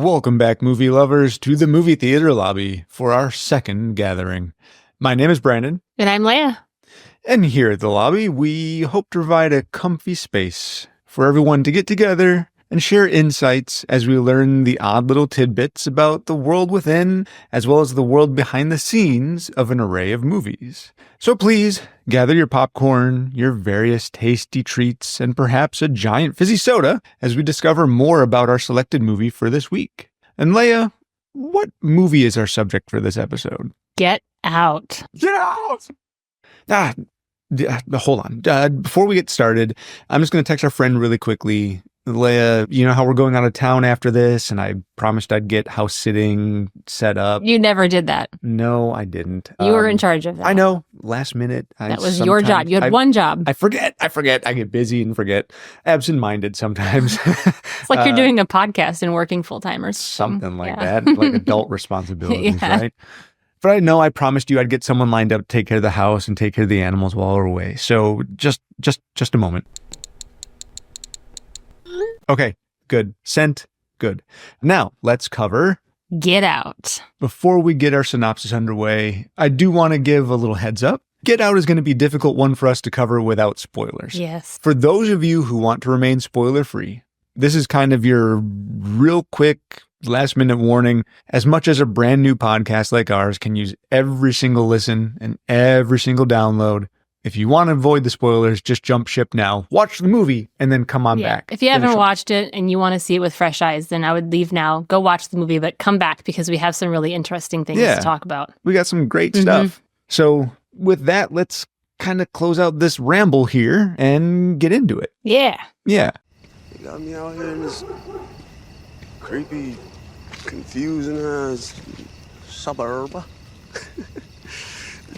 Welcome back, movie lovers, to the movie theater lobby for our second gathering. My name is Brandon. And I'm Leah. And here at the lobby, we hope to provide a comfy space for everyone to get together and share insights as we learn the odd little tidbits about the world within, as well as the world behind the scenes of an array of movies. So please, gather your popcorn, your various tasty treats, and perhaps a giant fizzy soda as we discover more about our selected movie for this week. And Leia, what movie is our subject for this episode? Get Out. Get Out! Hold on. Before we get started, I'm just going to text our friend really quickly. Leia, you know how we're going out of town after this, and I promised I'd get house sitting set up. You never did that. No, I didn't. You were in charge of that. I know. Last minute. That was your job. You had one job. I forget. I get busy and forget. Absent-minded sometimes. It's like you're doing a podcast and working full-time or something like that. Like adult responsibilities, right? But I know I promised you I'd get someone lined up to take care of the house and take care of the animals while we're away. So just a moment. Okay, good. Sent. Good. Now, let's cover Get Out. Before we get our synopsis underway, I do want to give a little heads up. Get Out is going to be a difficult one for us to cover without spoilers. Yes. For those of you who want to remain spoiler-free, this is kind of your real quick last-minute warning. As much as a brand new podcast like ours can use every single listen and every single download, if you want to avoid the spoilers, just jump ship now. Watch the movie and then come on back. If you haven't watched it and you want to see it with fresh eyes, then I would leave now. Go watch the movie, but come back because we have some really interesting things to talk about. We got some great stuff. So with that, let's kind of close out this ramble here and get into it. Yeah. Yeah. You got me out here in this creepy, confusing ass suburb.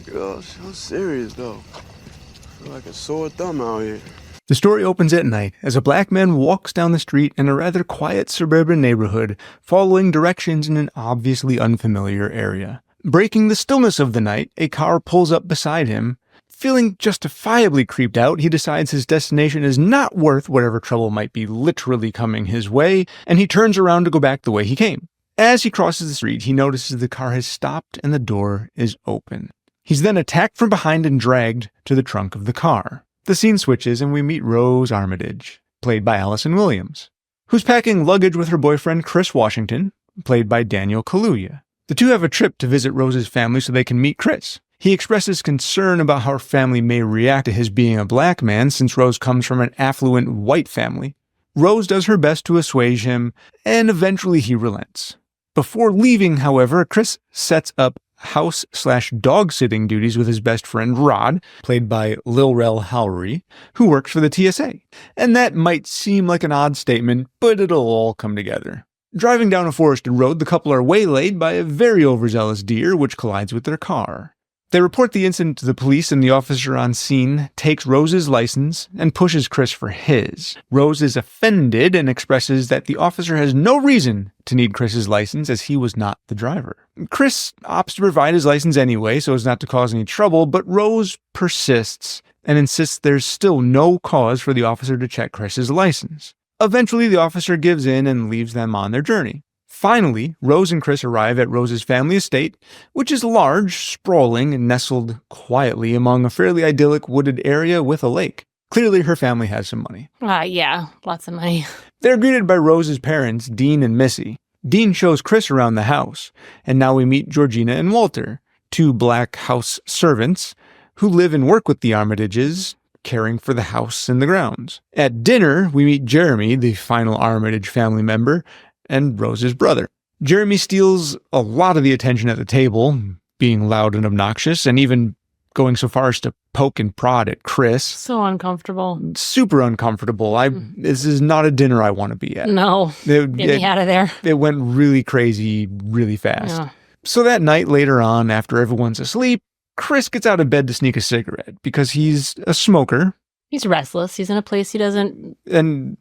Girl, so serious though. I feel like a sore thumb out here. The story opens at night as a black man walks down the street in a rather quiet suburban neighborhood, following directions in an obviously unfamiliar area. Breaking the stillness of the night, a car pulls up beside him. Feeling justifiably creeped out, he decides his destination is not worth whatever trouble might be literally coming his way, and he turns around to go back the way he came. As he crosses the street, he notices the car has stopped and the door is open. He's then attacked from behind and dragged to the trunk of the car. The scene switches and we meet Rose Armitage, played by Allison Williams, who's packing luggage with her boyfriend Chris Washington, played by Daniel Kaluuya. The two have a trip to visit Rose's family so they can meet Chris. He expresses concern about how her family may react to his being a black man since Rose comes from an affluent white family. Rose does her best to assuage him, and eventually he relents. Before leaving, however, Chris sets up house/dog sitting duties with his best friend Rod, played by Lil Rel Howery, who works for the TSA. And that might seem like an odd statement, but it'll all come together. Driving down a forested road, the couple are waylaid by a very overzealous deer, which collides with their car. They report the incident to the police, and the officer on scene takes Rose's license and pushes Chris for his. Rose is offended and expresses that the officer has no reason to need Chris's license as he was not the driver. Chris opts to provide his license anyway so as not to cause any trouble, but Rose persists and insists there's still no cause for the officer to check Chris's license. Eventually, the officer gives in and leaves them on their journey. Finally, Rose and Chris arrive at Rose's family estate, which is large, sprawling, and nestled quietly among a fairly idyllic wooded area with a lake. Clearly, her family has some money. Yeah, lots of money. They're greeted by Rose's parents, Dean and Missy. Dean shows Chris around the house, and now we meet Georgina and Walter, two black house servants who live and work with the Armitages, caring for the house and the grounds. At dinner, we meet Jeremy, the final Armitage family member, and Rose's brother. Jeremy steals a lot of the attention at the table, being loud and obnoxious, and even going so far as to poke and prod at Chris. So uncomfortable. Super uncomfortable. This is not a dinner I want to be at. No. Get me out of there. It went really crazy, really fast. Yeah. So that night later on, after everyone's asleep, Chris gets out of bed to sneak a cigarette because he's a smoker. He's restless. He's in a place he doesn't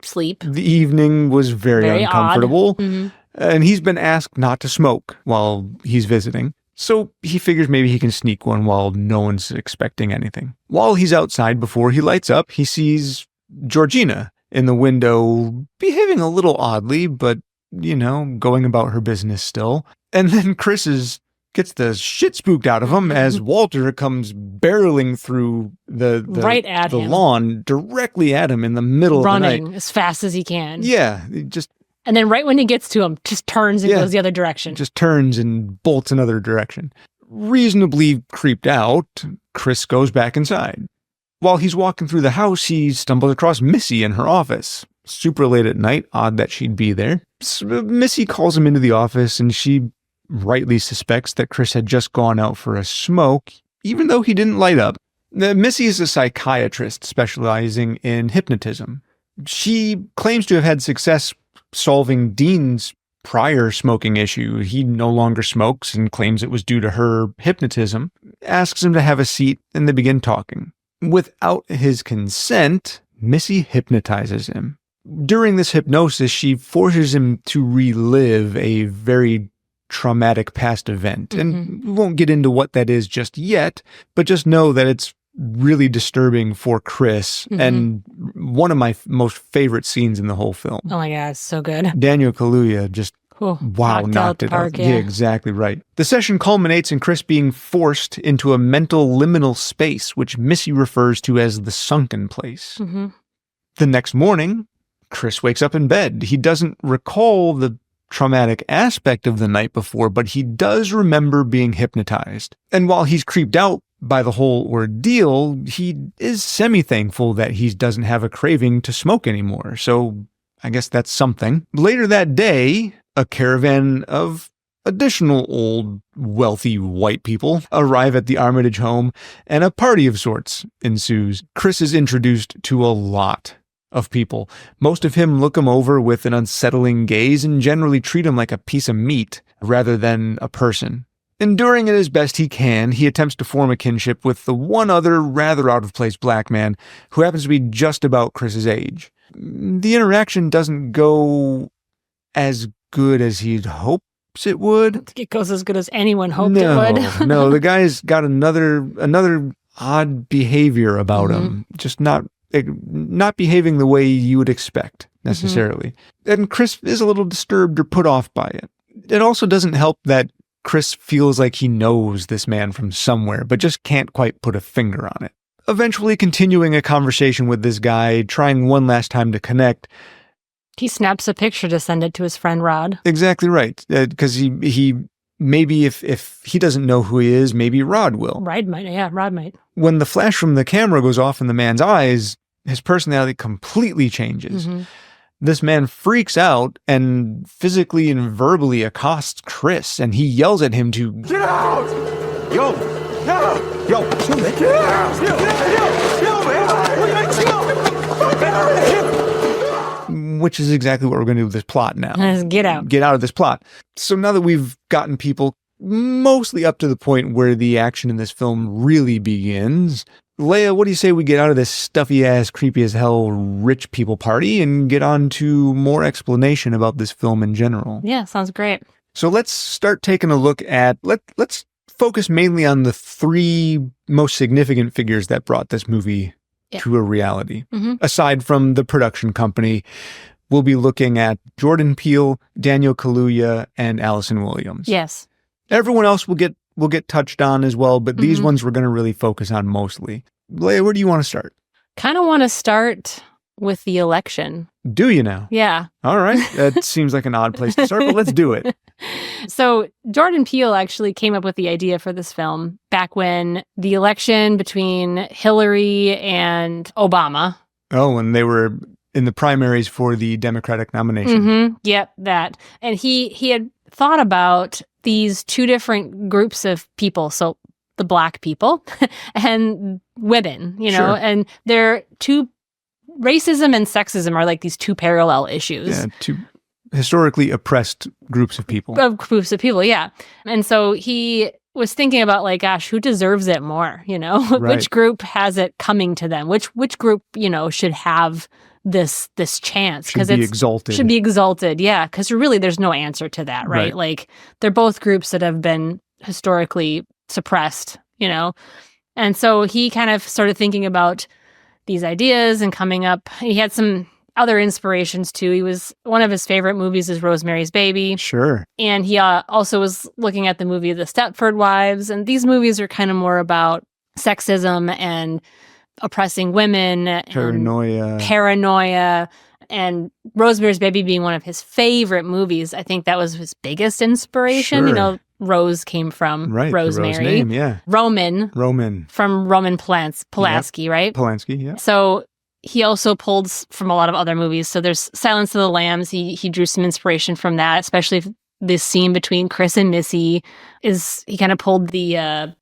sleep. The evening was very uncomfortable. Mm-hmm. And he's been asked not to smoke while he's visiting. So he figures maybe he can sneak one while no one's expecting anything. While he's outside before he lights up, he sees Georgina in the window behaving a little oddly, but going about her business still. And then Chris gets the shit spooked out of him as Walter comes barreling through the right at the him. Lawn directly at him in the middle of the night. Running as fast as he can. Yeah, and then right when he gets to him, just turns and goes the other direction. Just turns and bolts another direction. Reasonably creeped out, Chris goes back inside. While he's walking through the house, he stumbles across Missy in her office. Super late at night, odd that she'd be there. Missy calls him into the office, and she rightly suspects that Chris had just gone out for a smoke, even though he didn't light up. Missy is a psychiatrist specializing in hypnotism. She claims to have had success solving Dean's prior smoking issue. He no longer smokes and claims it was due to her hypnotism. Asks him to have a seat, and they begin talking. Without his consent, Missy hypnotizes him. During this hypnosis, she forces him to relive a very traumatic past event. And we won't get into what that is just yet, but just know that it's really disturbing for Chris and one of my most favorite scenes in the whole film. Oh my God, it's so good. Daniel Kaluuya just knocked it out. Yeah, exactly right. The session culminates in Chris being forced into a mental liminal space, which Missy refers to as the sunken place. The next morning, Chris wakes up in bed. He doesn't recall the traumatic aspect of the night before, but he does remember being hypnotized. And while he's creeped out by the whole ordeal, he is semi-thankful that he doesn't have a craving to smoke anymore. So I guess that's something. Later that day, a caravan of additional old, wealthy white people arrive at the Armitage home, and a party of sorts ensues. Chris is introduced to a lot of people. Most of him look him over with an unsettling gaze and generally treat him like a piece of meat rather than a person. Enduring it as best he can, he attempts to form a kinship with the one other rather out-of-place black man who happens to be just about Chris's age. The interaction doesn't go as good as he'd hopes it would. I think it goes as good as anyone hoped it would. No, the guy's got another odd behavior about him. Just not behaving the way you would expect, necessarily. And Chris is a little disturbed or put off by it. It also doesn't help that Chris feels like he knows this man from somewhere, but just can't quite put a finger on it. Eventually continuing a conversation with this guy, trying one last time to connect. He snaps a picture to send it to his friend Rod. Exactly right. Because he maybe if he doesn't know who he is, maybe Rod will. Rod might. When the flash from the camera goes off in the man's eyes, his personality completely changes. This man freaks out and physically and verbally accosts Chris, and he yells at him to get out! Yo, chill, man. Get out! Chill, man. Which is exactly what we're going to do with this plot now. Get out. Get out of this plot. So now that we've gotten people mostly up to the point where the action in this film really begins, Leah, what do you say we get out of this stuffy-ass, creepy-as-hell rich people party and get on to more explanation about this film in general? Yeah, sounds great. So let's start taking a look at, let's focus mainly on the three most significant figures that brought this movie to a reality. Aside from the production company, we'll be looking at Jordan Peele, Daniel Kaluuya, and Allison Williams. Yes. Everyone else will get touched on as well, but these ones we're going to really focus on mostly. Leah, where do you want to start? Kind of want to start with the election. Do you now? Yeah. All right. That seems like an odd place to start, but let's do it. So Jordan Peele actually came up with the idea for this film back when the election between Hillary and Obama. Oh, when they were in the primaries for the Democratic nomination. Yep, that. And he had thought about these two different groups of people. So the black people and women, Sure. and they're two, racism and sexism are like these two parallel issues. Yeah, two historically oppressed groups of people. Yeah. And so he was thinking about like, gosh, who deserves it more? Right. Which group has it coming to them? Which group, should have this chance? Should be exalted. Should be exalted, yeah. Because really, there's no answer to that, right? Like, they're both groups that have been historically suppressed, And so he kind of started thinking about these ideas and coming up. He had some other inspirations too. One of his favorite movies is Rosemary's Baby. Sure. And he also was looking at the movie The Stepford Wives. And these movies are kind of more about sexism and oppressing women. Paranoia. And Rosemary's Baby being one of his favorite movies. I think that was his biggest inspiration. Sure. Rose came from Rosemary. Rose name, yeah. Roman from Roman Polanski, right? Polanski, yeah. So he also pulled from a lot of other movies. So there's Silence of the Lambs. He drew some inspiration from that, especially this scene between Chris and Missy. He kind of pulled the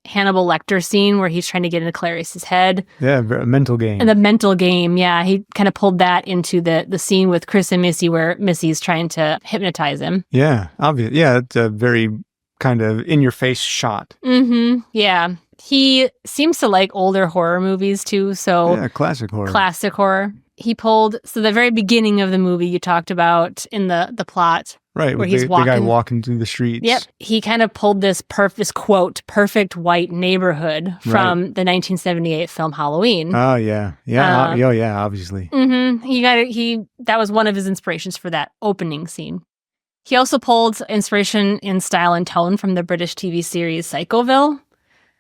Hannibal Lecter scene where he's trying to get into Clarice's head. Yeah, a mental game. And the mental game, yeah. He kind of pulled that into the scene with Chris and Missy where Missy's trying to hypnotize him. Yeah, obvious. Yeah, it's a very kind of in-your-face shot. Mm-hmm. Yeah. He seems to like older horror movies too, so... Yeah, classic horror. Classic horror. He pulled... So the very beginning of the movie you talked about in the plot... Right, where with he's the guy walking through the streets. Yep. He kind of pulled this quote, perfect white neighborhood from the 1978 film Halloween. Oh, yeah. Yeah, yeah, obviously. Mm-hmm. That was one of his inspirations for that opening scene. He also pulled inspiration in style and tone from the British TV series Psychoville.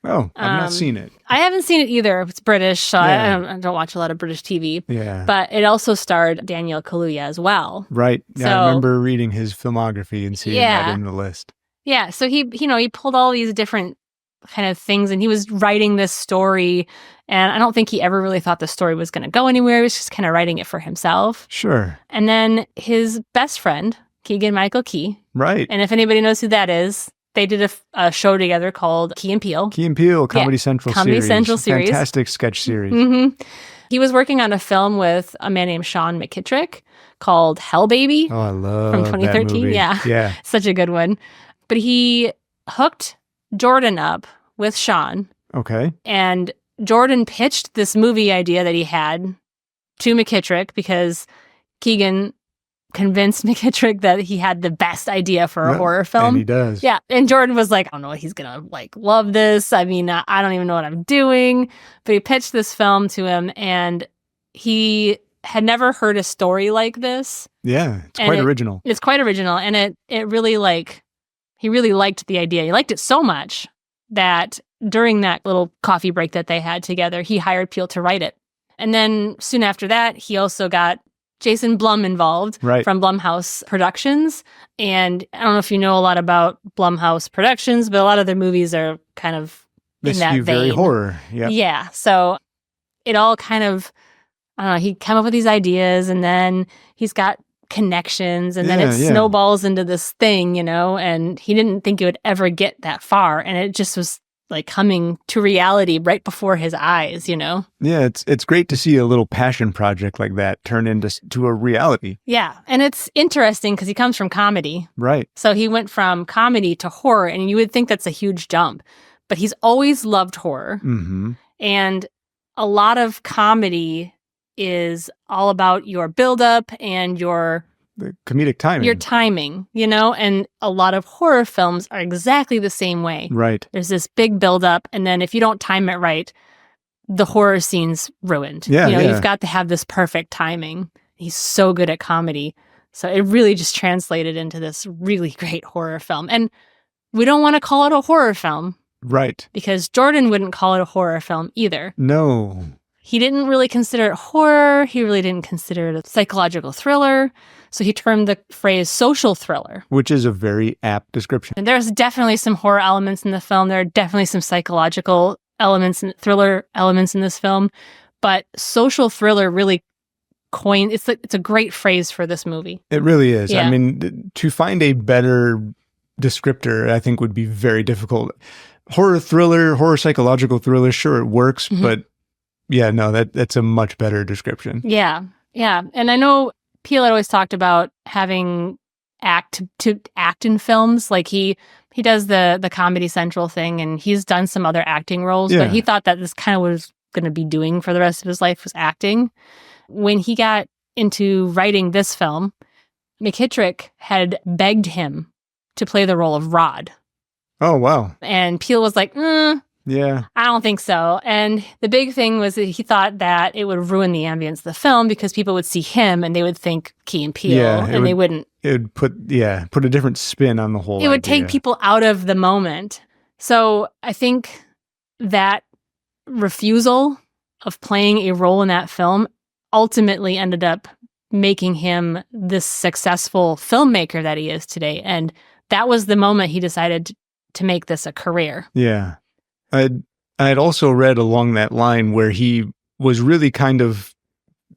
Oh, I've not seen it. I haven't seen it either. It's British, so I don't watch a lot of British TV. Yeah. But it also starred Daniel Kaluuya as well. Right. Yeah, so, I remember reading his filmography and seeing that in the list. Yeah, so he pulled all these different kind of things, and he was writing this story, and I don't think he ever really thought the story was going to go anywhere. He was just kind of writing it for himself. Sure. And then his best friend, Keegan-Michael Key. Right. And if anybody knows who that is, they did a show together called Key and Peele. Key and Peele, Comedy Central series. Fantastic sketch series. Mm-hmm. He was working on a film with a man named Sean McKittrick called Hell Baby. Oh, I love from 2013. that movie. Yeah. Such a good one. But he hooked Jordan up with Sean. Okay. And Jordan pitched this movie idea that he had to McKittrick because Keegan convinced McKittrick that he had the best idea for a horror film. And he does. Yeah. And Jordan was like, I don't know what he's going to love this. I mean, I don't even know what I'm doing. But he pitched this film to him and he had never heard a story like this. Yeah. It's quite original. It's quite original. And it really he really liked the idea. He liked it so much that during that little coffee break that they had together, he hired Peele to write it. And then soon after that, he also got Jason Blum involved from Blumhouse Productions. And I don't know if you know a lot about Blumhouse Productions, but a lot of their movies are kind of in that vein. Very horror. Yeah. Yeah. So it all kind of, I don't know, he came up with these ideas and then he's got connections and then it snowballs into this thing, and he didn't think it would ever get that far. And it just was coming to reality right before his eyes, Yeah, it's great to see a little passion project like that turn into a reality. Yeah, and it's interesting because he comes from comedy. Right. So he went from comedy to horror, and you would think that's a huge jump. But he's always loved horror. Mm-hmm. And a lot of comedy is all about your buildup and the comedic timing. Your timing, and a lot of horror films are exactly the same way. Right. There's this big buildup, and then if you don't time it right, the horror scene's ruined. Yeah, You've got to have this perfect timing. He's so good at comedy. So it really just translated into this really great horror film. And we don't want to call it a horror film. Right. Because Jordan wouldn't call it a horror film either. No. He didn't really consider it horror. He really didn't consider it a psychological thriller. So he termed the phrase social thriller. Which is a very apt description. And there's definitely some horror elements in the film. There are definitely some psychological elements and thriller elements in this film. But social thriller really it's a great phrase for this movie. It really is. Yeah. I mean, to find a better descriptor, I think would be very difficult. Horror thriller, horror psychological thriller, sure, it works, but yeah, no, that's a much better description. Yeah, yeah. And I know Peele had always talked about having to act in films. Like he does the Comedy Central thing, and he's done some other acting roles, but he thought that this kind of was going to be doing for the rest of his life was acting. When he got into writing this film, McKittrick had begged him to play the role of Rod. Oh, wow. And Peele was like, Yeah. I don't think so. And the big thing was that he thought that it would ruin the ambience of the film because people would see him and they would think Key and Peele, and they wouldn't. It would put a different spin on the whole It would idea. take people out of the moment. So I think that refusal of playing a role in that film ultimately ended up making him this successful filmmaker that he is today. And that was the moment he decided to make this a career. Yeah. I'd also read along that line where he was really kind of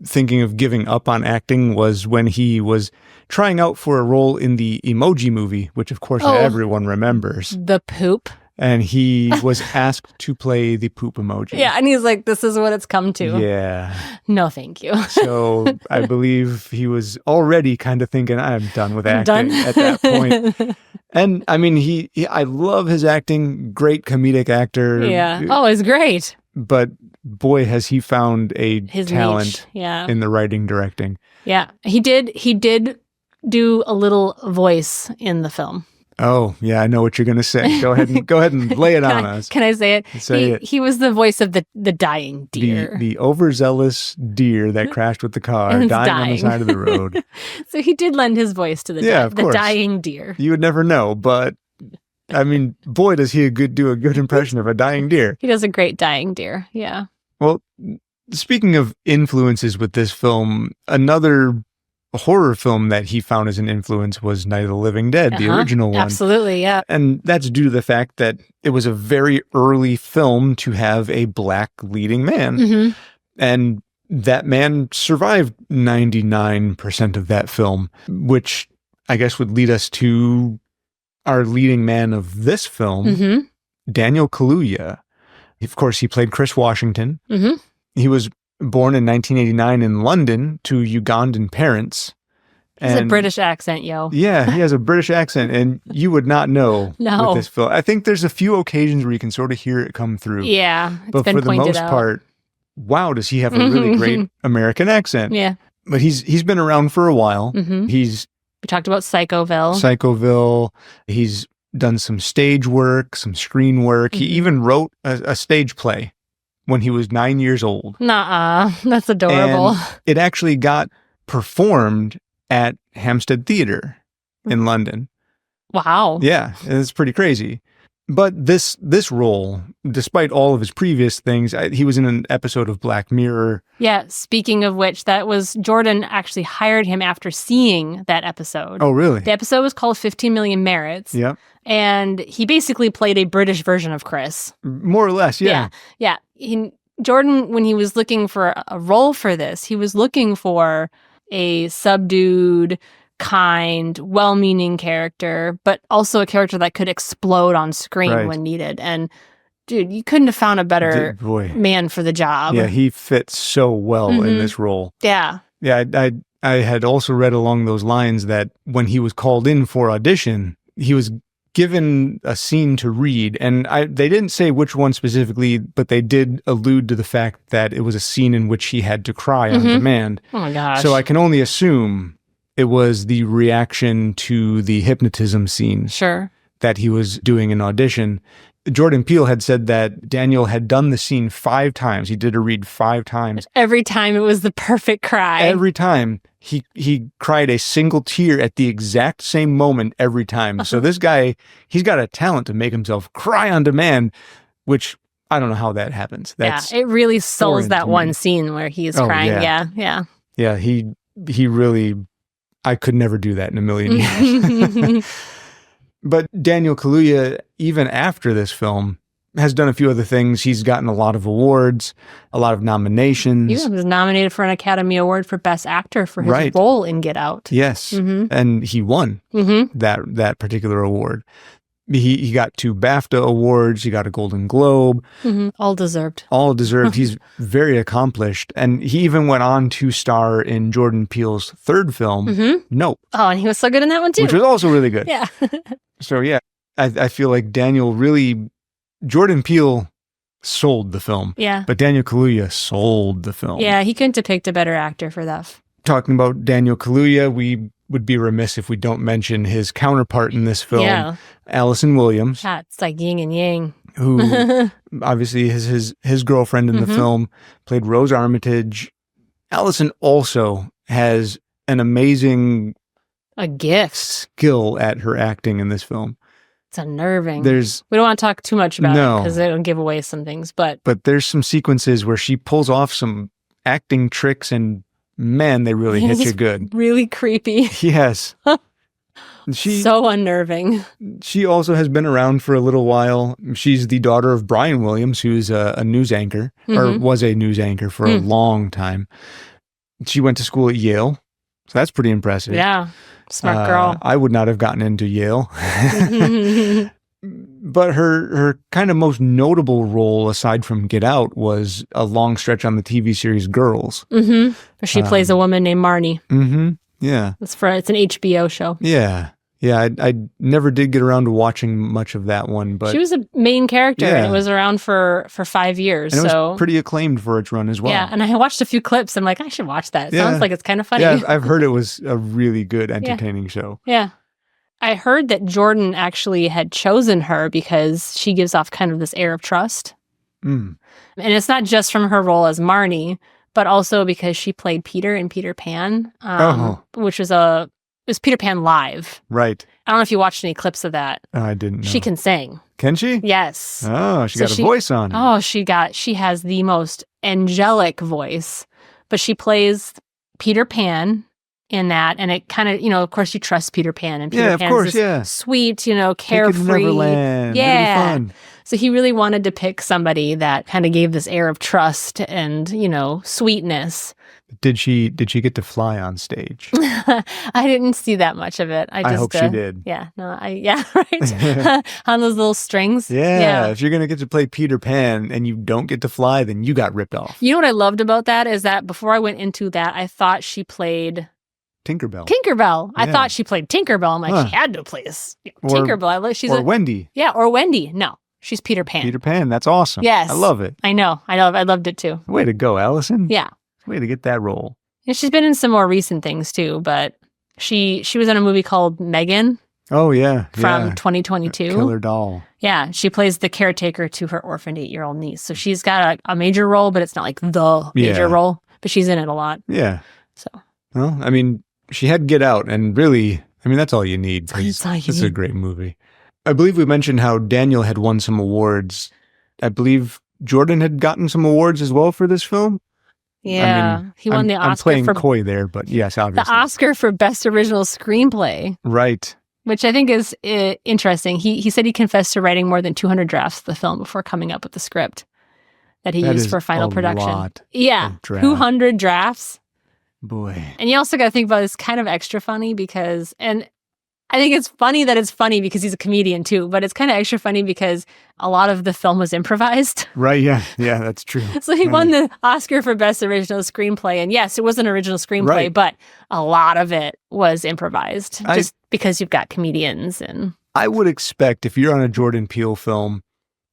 thinking of giving up on acting was when he was trying out for a role in the Emoji Movie, which of course everyone remembers. The poop. And he was asked to play the poop emoji. Yeah, and he's like, this is what it's come to. Yeah. No, thank you. So I believe he was already kind of thinking, I'm done with acting at that point. And I mean, I love his acting, great comedic actor. Yeah. Oh, it's great. But boy, has he found his talent niche. in the writing, directing. Yeah. He did do a little voice in the film. Oh, yeah, I know what you're going to say. Go ahead and lay it on us. Can I say it? Say it. He was the voice of the dying deer. The overzealous deer that crashed with the car, dying on the side of the road. So he did lend his voice to the dying deer. You would never know, but I mean, boy, does he do a good impression of a dying deer. He does a great dying deer, yeah. Well, speaking of influences with this film, another horror film that he found as an influence was Night of the Living Dead, the original one. Absolutely, yeah. And that's due to the fact that it was a very early film to have a black leading man. Mm-hmm. And that man survived 99% of that film, which I guess would lead us to our leading man of this film, Daniel Kaluuya. Of course, he played Chris Washington. Mm-hmm. He was born in 1989 in London to Ugandan parents. He's a British accent, yo. Yeah, he has a British accent, and you would not know with this film. I think there's a few occasions where you can sort of hear it come through. Yeah, but for the most part, wow, does he have a really great American accent? Yeah. But he's been around for a while. Mm-hmm. We talked about Psychoville. He's done some stage work, some screen work. Mm-hmm. He even wrote a stage play when he was 9 years old. Nuh-uh. That's adorable. And it actually got performed at Hampstead Theatre in London. Wow. Yeah, it's pretty crazy. But this role, despite all of his previous things, he was in an episode of Black Mirror. Yeah, speaking of which, Jordan actually hired him after seeing that episode. Oh, really? The episode was called 15 Million Merits. Yeah. And he basically played a British version of Chris. More or less, yeah. Yeah. Jordan, when he was looking for a role for this, he was looking for a subdued, kind, well-meaning character, but also a character that could explode on screen when needed. And dude, you couldn't have found a better man for the job. Yeah, he fits so well in this role. Yeah. Yeah, I had also read along those lines that when he was called in for audition, he was given a scene to read, and they didn't say which one specifically, but they did allude to the fact that it was a scene in which he had to cry on demand. Oh my gosh. So I can only assume it was the reaction to the hypnotism scene that he was doing in audition. Jordan Peele had said that Daniel had done the scene 5 times. He did a read 5 times. Every time it was the perfect cry. Every time. He cried a single tear at the exact same moment every time. So this guy, he's got a talent to make himself cry on demand, which I don't know how that happens. It really souls that one scene where he is crying. Yeah. Yeah, he really, I could never do that in a million years. But Daniel Kaluuya, even after this film, has done a few other things. He's gotten a lot of awards, a lot of nominations. He was nominated for an Academy Award for Best Actor for his role in Get Out. Yes, and he won that particular award. He got 2 BAFTA awards. He got a Golden Globe. All deserved. All deserved. He's very accomplished. And he even went on to star in Jordan Peele's 3rd film, Nope. Oh, and he was so good in that one too. Which was also really good. Yeah. So yeah, I feel like Jordan Peele sold the film. Yeah. But Daniel Kaluuya sold the film. Yeah, he couldn't depict a better actor for that. Talking about Daniel Kaluuya, we would be remiss if we don't mention his counterpart in this film, Allison Williams. Yeah, it's like yin and yang. who obviously is his girlfriend in the Mhm. film, played Rose Armitage. Allison also has an amazing A gift. skill at her acting in this film. It's unnerving. We don't want to talk too much about No. it because it'll give away some things. But there's some sequences where she pulls off some acting tricks, and man, they really hit you good. really creepy. Yes. She So unnerving. She also has been around for a little while. She's the daughter of Brian Williams, who's a news anchor, or was a news anchor for a long time. She went to school at Yale, so that's pretty impressive. Yeah, smart girl. I would not have gotten into Yale. But her kind of most notable role, aside from Get Out, was a long stretch on the TV series Girls. Where she plays a woman named Marnie. Yeah. It's an HBO show. Yeah. Yeah, I never did get around to watching much of that one, but She was a main character, and it was around for 5 years. and it so was pretty acclaimed for its run as well. yeah, and I watched a few clips. I'm like, I should watch that. It sounds like it's kind of funny. Yeah, I've heard it was a really good, entertaining show. Yeah. I heard that Jordan actually had chosen her because she gives off kind of this air of trust. And it's not just from her role as Marnie, but also because she played Peter in Peter Pan, which was Peter Pan Live. Right. I don't know if you watched any clips of that. Oh, I didn't know. She can sing. Can she? Yes. Oh, she got a voice on her. Oh, she has the most angelic voice, but she plays Peter Pan in that, and it kind of, of course you trust Peter Pan, and Peter Pan's this sweet, carefree. Take it to Neverland. Yeah. Really fun. So he really wanted to pick somebody that kind of gave this air of trust and, sweetness. Did she get to fly on stage? I didn't see that much of it. I hope she did. Yeah. No, right. On those little strings. Yeah. If you're going to get to play Peter Pan and you don't get to fly, then you got ripped off. You know what I loved about that is that before I went into that, I thought she played Tinkerbell. I thought she played Tinkerbell. I'm like, she had to play Tinkerbell. She's Wendy. Yeah, or Wendy. No, she's Peter Pan. Peter Pan. That's awesome. Yes. I love it. I know. I loved it too. Way to go, Allison. Yeah. Way to get that role. And she's been in some more recent things too, but she was in a movie called Megan. Oh, yeah. From 2022. Killer Doll. Yeah. She plays the caretaker to her orphaned 8-year-old niece. So she's got a major role, but it's not like the major role, but she's in it a lot. Yeah. So. Well, I mean, she had Get Out, and really, that's all you need. That's all you It's need. a great movie. I believe we mentioned how Daniel had won some awards. I believe Jordan had gotten some awards as well for this film. Yeah, he won the Oscar I'm playing for coy there, but yes, obviously. the Oscar for Best Original Screenplay. Right. Which I think is interesting. He said he confessed to writing more than 200 drafts of the film before coming up with the script that he used for final production. Lot yeah, of drafts. 200 drafts. Boy. And you also got to think about it's kind of extra funny because, and I think it's funny that it's funny because he's a comedian too, but it's kind of extra funny because a lot of the film was improvised. Right, yeah. Yeah, that's true. So he won the Oscar for Best Original Screenplay. And yes, it was an original screenplay, but a lot of it was improvised just because you've got comedians. And I would expect if you're on a Jordan Peele film,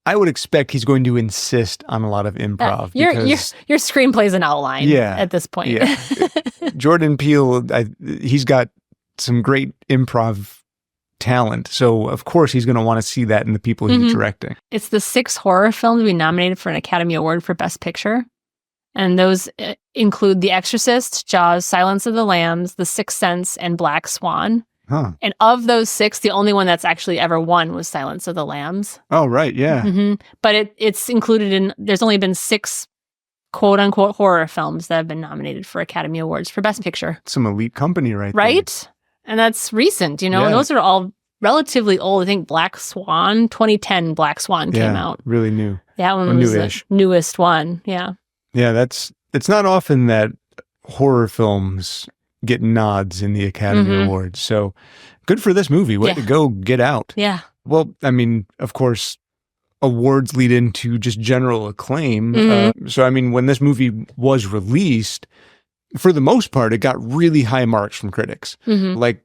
I would expect he's going to insist on a lot of improv. Your screenplay's an outline at this point. Yeah. Jordan Peele, he's got some great improv talent. So, of course, he's going to want to see that in the people he's directing. It's the 6th horror film to be nominated for an Academy Award for Best Picture. And those include The Exorcist, Jaws, Silence of the Lambs, The Sixth Sense, and Black Swan. Huh. And of those 6, the only one that's actually ever won was Silence of the Lambs. Oh, right. Yeah. But it's included in, there's only been 6 quote unquote horror films that have been nominated for Academy Awards for Best Picture. Some elite company there. And that's recent, those are all relatively old. I think Black Swan, 2010 Black Swan came out. Really new. That one was the newest one. Yeah. Yeah, it's not often that horror films get nods in the Academy Awards. So good for this movie. Way to go, Get Out. Yeah. Well, of course, awards lead into just general acclaim. So, when this movie was released, for the most part, it got really high marks from critics. Like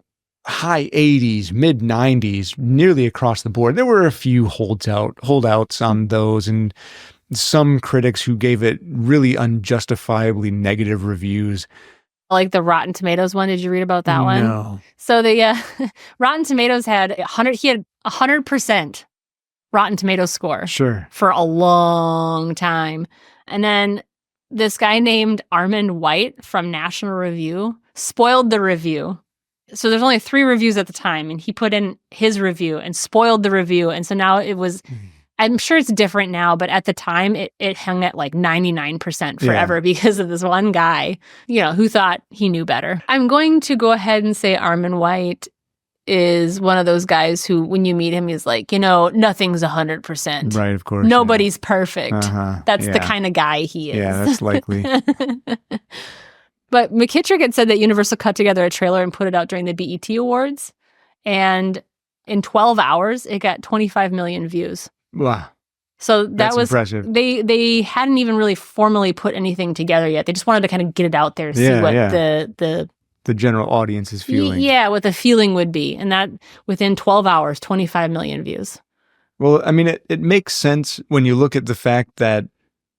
high 80s, mid 90s, nearly across the board. There were a few holdouts on those, and some critics who gave it really unjustifiably negative reviews. Like the Rotten Tomatoes one. Did you read about that one? No. So the Rotten Tomatoes had 100%. Rotten Tomatoes score Sure. for a long time. And then this guy named Armand White from National Review spoiled the review. So there's only 3 reviews at the time, and he put in his review and spoiled the review. And so now it was, I'm sure it's different now, but at the time it hung at like 99% forever because of this one guy, who thought he knew better. I'm going to go ahead and say Armand White is one of those guys who, when you meet him, he's like, nothing's 100%. Right, of course. Nobody's perfect. That's the yeah. kind of guy he is. Yeah, that's likely. But McKittrick had said that Universal cut together a trailer and put it out during the BET Awards. And in 12 hours, it got 25 million views. Wow. So That's was impressive. They hadn't even really formally put anything together yet. They just wanted to kind of get it out there, see what the general audience is feeling. Yeah, what the feeling would be. And that within 12 hours, 25 million views. Well, I mean, it makes sense when you look at the fact that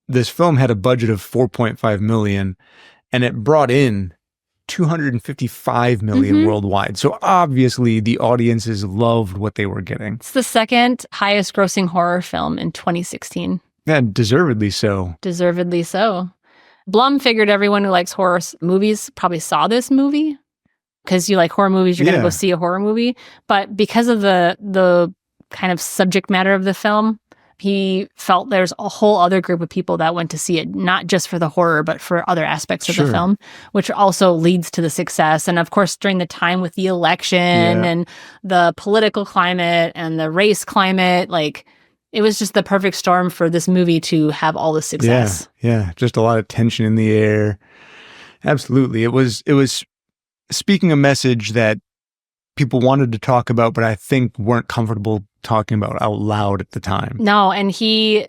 this film had a budget of $4.5 million and it brought in $255 million worldwide. So obviously the audiences loved what they were getting. It's the second highest grossing horror film in 2016. Yeah, deservedly so. Deservedly so. Blum figured everyone who likes horror movies probably saw this movie. Because you like horror movies, you're going to go see a horror movie. But because of the kind of subject matter of the film, he felt there's a whole other group of people that went to see it, not just for the horror, but for other aspects of the film, which also leads to the success. And of course, during the time with the election and the political climate and the race climate, like it was just the perfect storm for this movie to have all the success. Yeah. Just a lot of tension in the air. Absolutely. It was speaking a message that people wanted to talk about, but I think weren't comfortable talking about out loud at the time. No, and he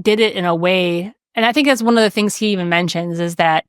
did it in a way, and I think that's one of the things he even mentions is that,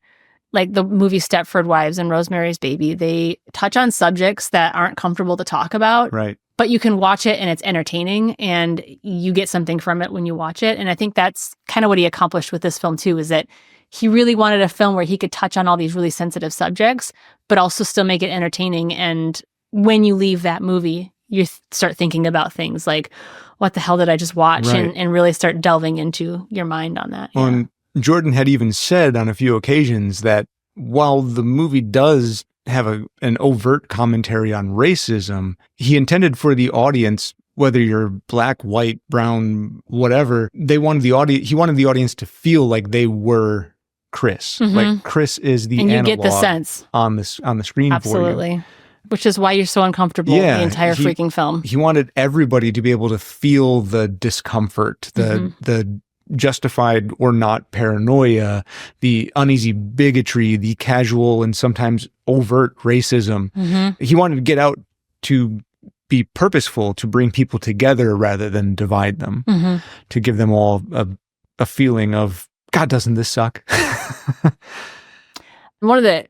like the movie Stepford Wives and Rosemary's Baby, they touch on subjects that aren't comfortable to talk about. Right. But you can watch it and it's entertaining and you get something from it when you watch it. And I think that's kind of what he accomplished with this film too, is that he really wanted a film where he could touch on all these really sensitive subjects, but also still make it entertaining. And when you leave that movie, you start thinking about things like, what the hell did I just watch? Right. And really start delving into your mind on that. And Jordan had even said on a few occasions that while the movie does have an overt commentary on racism, he intended for the audience, whether you're black, white, brown, whatever, he wanted the audience to feel like they were Chris. Like Chris is the and you analog get the sense on the screen for you. Absolutely. Which is why you're so uncomfortable the entire freaking film. He wanted everybody to be able to feel the discomfort, the justified or not paranoia, the uneasy bigotry, the casual and sometimes overt racism. He wanted to Get Out to be purposeful, to bring people together rather than divide them, to give them all a feeling of, God, doesn't this suck? One of the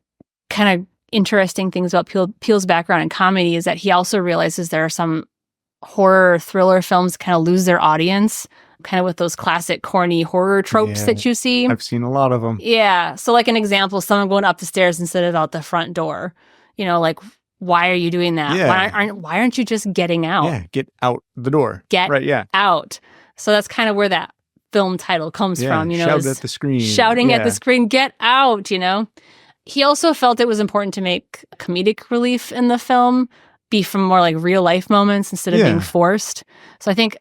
kind of interesting things about Peele's background in comedy is that he also realizes there are some horror thriller films kind of lose their audience, kind of with those classic corny horror tropes that you see. I've seen a lot of them. Yeah. So like an example, someone going up the stairs instead of out the front door. Like, why are you doing that? Yeah. Why aren't you just getting out? Yeah, get out the door. Get out. So that's kind of where that film title comes from. Shout at the screen. Shouting at the screen, get out, He also felt it was important to make comedic relief in the film be from more like real life moments instead of being forced. So I think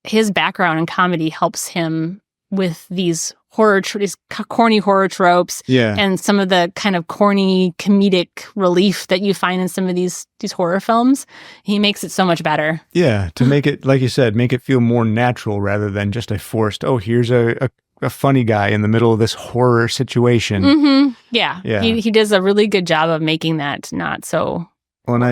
his background in comedy helps him with these these corny horror tropes and some of the kind of corny comedic relief that you find in some of these horror films. He makes it so much better. Yeah, to make it, like you said, make it feel more natural rather than just a forced, here's a funny guy in the middle of this horror situation. Yeah. He does a really good job of making that not so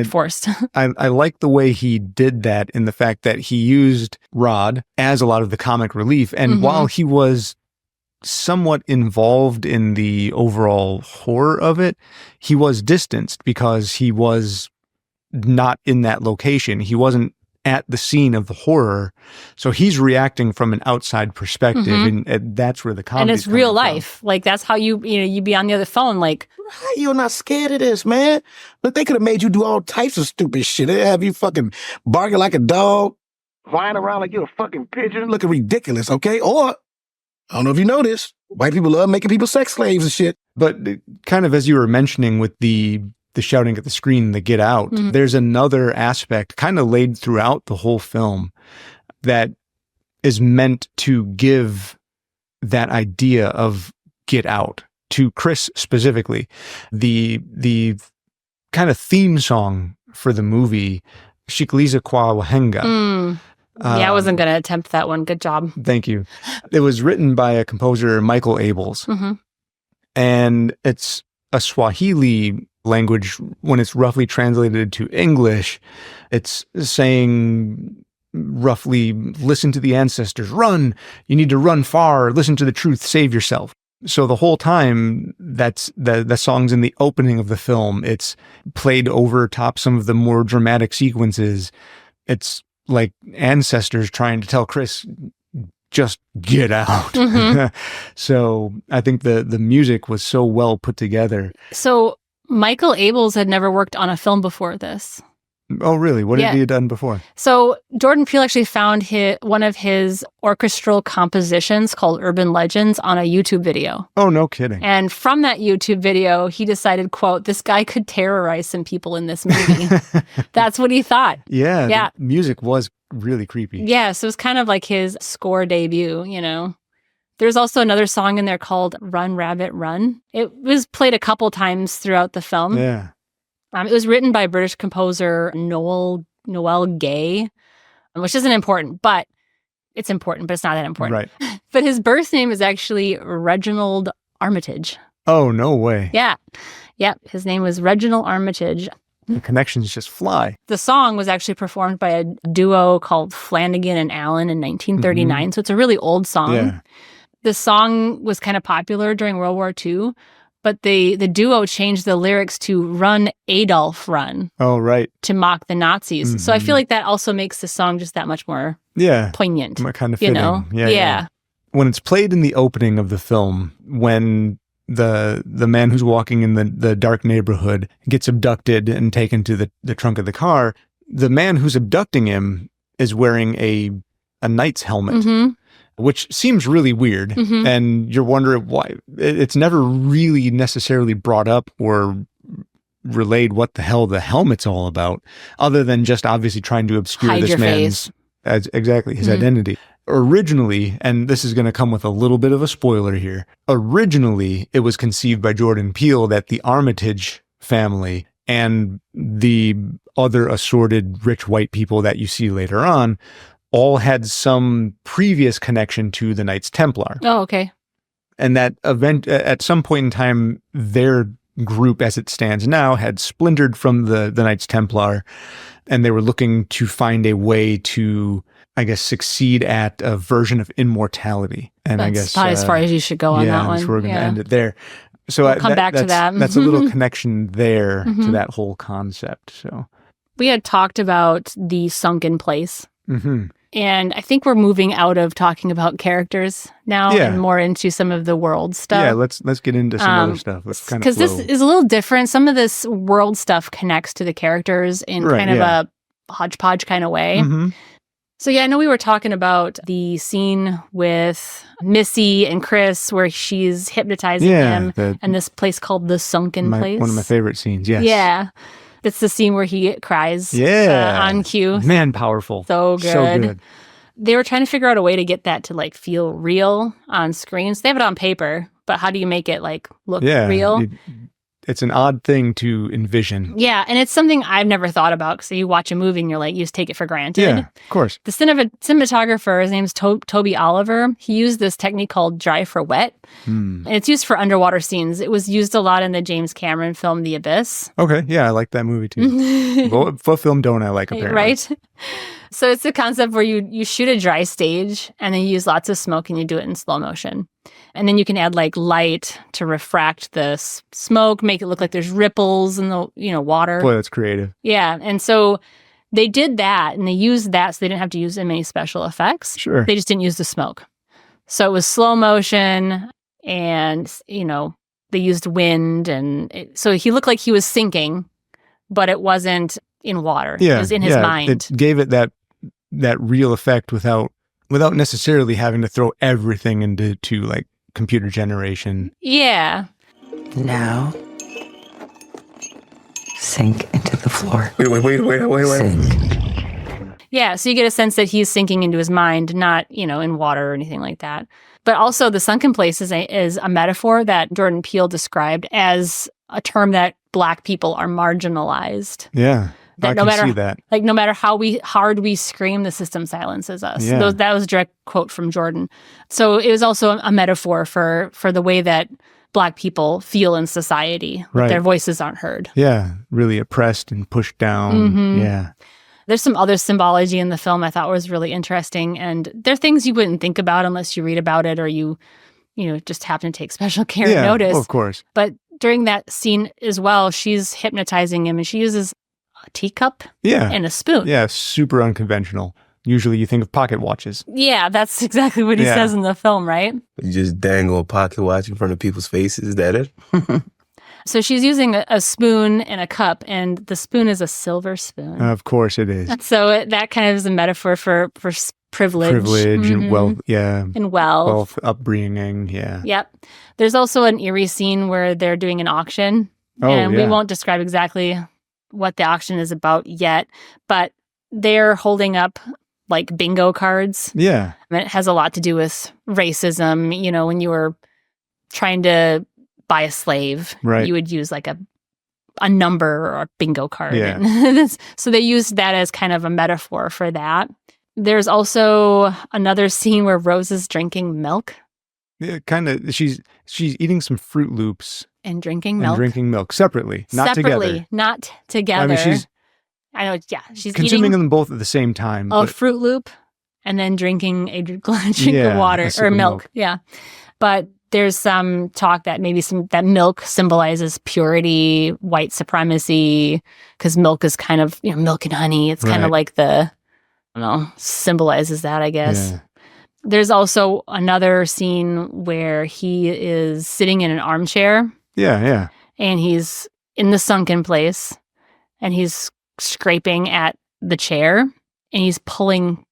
forced. I like the way he did that in the fact that he used Rod as a lot of the comic relief. And while he was somewhat involved in the overall horror of it, he was distanced because he was not in that location. He wasn't at the scene of the horror. So he's reacting from an outside perspective, and that's where the comedy. And it's real life. Like that's how you be on the other phone. Like, you're not scared of this, man. But they could have made you do all types of stupid shit. They have you fucking barking like a dog. flying around like you're a fucking pigeon, looking ridiculous, okay? Or, I don't know if you know this, white people love making people sex slaves and shit. But kind of as you were mentioning with the shouting at the screen, the get out, there's another aspect kind of laid throughout the whole film that is meant to give that idea of get out to Chris specifically. The kind of theme song for the movie, Shikliza Kwa Wahenga. Yeah, I wasn't going to attempt that one. Good job. Thank you. It was written by a composer, Michael Abels. And it's a Swahili language. When it's roughly translated to English, it's saying roughly, listen to the ancestors, run. You need to run far. Listen to the truth. Save yourself. So the whole time that's the song's in the opening of the film, it's played over top some of the more dramatic sequences. It's like ancestors trying to tell Chris, just get out. So I think the music was so well put together. So Michael Abels had never worked on a film before this. Oh, really? What had he done before? So Jordan Peele actually found one of his orchestral compositions called Urban Legends on a YouTube video. Oh, no kidding. And from that YouTube video, he decided, quote, this guy could terrorize some people in this movie. That's what he thought. Yeah. The music was really creepy. Yeah. So it was kind of like his score debut, you know. There's also another song in there called Run, Rabbit, Run. It was played a couple times throughout the film. Yeah. It was written by British composer Noel Gay, which isn't important, but it's important, but it's not that important. Right. But his birth name is actually Reginald Armitage. Oh, no way. Yeah. Yeah. His name was Reginald Armitage. The connections just fly. The song was actually performed by a duo called Flanagan and Allen in 1939. So it's a really old song. Yeah. The song was kind of popular during World War II. But the duo changed the lyrics to Run, Adolf, Run. Oh, right. To mock the Nazis. So I feel like that also makes the song just that much more poignant. More kind of fitting. You know? Yeah. When it's played in the opening of the film, when the man who's walking in the dark neighborhood gets abducted and taken to the trunk of the car, the man who's abducting him is wearing a knight's helmet. Which seems really weird, and you're wondering why. It's never really necessarily brought up or relayed what the hell the helmet's all about, other than just obviously trying to obscure Hide this your man's his identity. Originally, and this is going to come with a little bit of a spoiler here, originally it was conceived by Jordan Peele that the Armitage family and the other assorted rich white people that you see later on all had some previous connection to the Knights Templar. Oh, okay. And that event, at some point in time, their group as it stands now had splintered from the Knights Templar, and they were looking to find a way to, I guess, succeed at a version of immortality. And That's I guess about as far as you should go on that one. So we're going to end it there. So we'll come back to that. That's a little connection there to that whole concept. So we had talked about the sunken place. And I think we're moving out of talking about characters now and more into some of the world stuff. Yeah, let's get into some other stuff. Because this is a little different. Some of this world stuff connects to the characters in kind of a hodgepodge kind of way. So I know we were talking about the scene with Missy and Chris where she's hypnotizing him and this place called the Sunken Place. One of my favorite scenes, yes. Yeah. It's the scene where he cries on cue. Man, powerful. So good. So good. They were trying to figure out a way to get that to like feel real on screen. So they have it on paper, but how do you make it like look real? It's an odd thing to envision. Yeah, and it's something I've never thought about because you watch a movie and you're like, you just take it for granted. Yeah, of course. The cinematographer, his name's Toby Oliver. He used this technique called dry for wet. And it's used for underwater scenes. It was used a lot in the James Cameron film, The Abyss. Okay, yeah, I like that movie too. What film don't I like, apparently? Right? So it's a concept where you shoot a dry stage and then you use lots of smoke and you do it in slow motion. And then you can add like light to refract the smoke, make it look like there's ripples in the water. Boy, that's creative. Yeah. And so they did that and they used that so they didn't have to use any special effects. Sure. They just didn't use the smoke. So it was slow motion and, they used wind. And so he looked like he was sinking, but it wasn't in water. It was in his mind. It gave it that that real effect without necessarily having to throw everything into like computer generation. Yeah. Now, sink into the floor. Wait. Sink. Yeah, so you get a sense that he's sinking into his mind, not, in water or anything like that. But also the sunken place is a metaphor that Jordan Peele described as a term that Black people are marginalized. Yeah, That I can see that. Like, no matter how hard we scream, the system silences us. Yeah. That was a direct quote from Jordan. So it was also a metaphor for the way that Black people feel in society. Right. Their voices aren't heard. Yeah, really oppressed and pushed down. Mhm. Yeah. There's some other symbology in the film I thought was really interesting. And they're things you wouldn't think about unless you read about it or you just happen to take special care and notice. Of course. But during that scene as well, she's hypnotizing him and she uses a teacup and a spoon. Yeah, super unconventional. Usually you think of pocket watches. Yeah, that's exactly what he says in the film, right? You just dangle a pocket watch in front of people's faces. Is that it? So she's using a spoon and a cup, and the spoon is a silver spoon. Of course it is. So that kind of is a metaphor for privilege. Privilege and wealth, And wealth. upbringing, yeah. Yep. There's also an eerie scene where they're doing an auction. And we won't describe exactly what the auction is about yet, but they're holding up like bingo cards. Yeah. And it has a lot to do with racism. When you were trying to buy a slave, right, you would use like a number or a bingo card. Yeah. So they used that as kind of a metaphor for that. There's also another scene where Rose is drinking milk. Yeah, kind of. She's eating some Fruit Loops. And drinking milk. Separately, not together. Not together. I mean, she's consuming eating them both at the same time. a Fruit Loop and then drinking a drink of water a sip or of milk. Yeah. But there's some talk that maybe that milk symbolizes purity, white supremacy, because milk is kind of, milk and honey. It's kind of like symbolizes that, I guess. Yeah. There's also another scene where he is sitting in an armchair. Yeah. And he's in the sunken place and he's scraping at the chair and he's pulling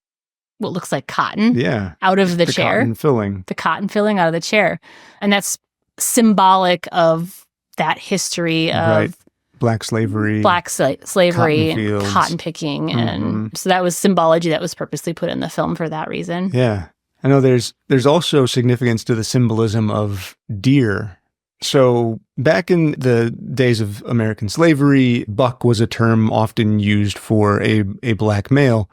what looks like cotton out of the chair. The cotton filling out of the chair. And that's symbolic of that history of Black slavery, cotton picking. And so that was symbology that was purposely put in the film for that reason. Yeah. I know there's also significance to the symbolism of deer. So back in the days of American slavery, buck was a term often used for a Black male.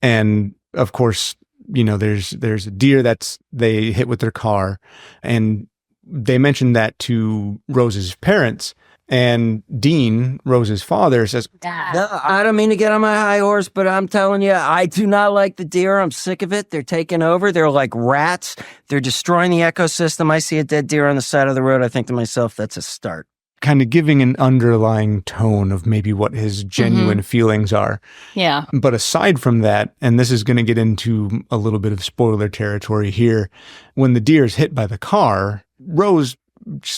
And of course, there's a deer they hit with their car, and they mentioned that to Rose's parents. And Dean, Rose's father, says, No, I don't mean to get on my high horse, but I'm telling you, I do not like the deer. I'm sick of it. They're taking over. They're like rats. They're destroying the ecosystem. I see a dead deer on the side of the road. I think to myself, that's a start. Kind of giving an underlying tone of maybe what his genuine feelings are. Yeah. But aside from that, and this is going to get into a little bit of spoiler territory here, when the deer is hit by the car, Rose,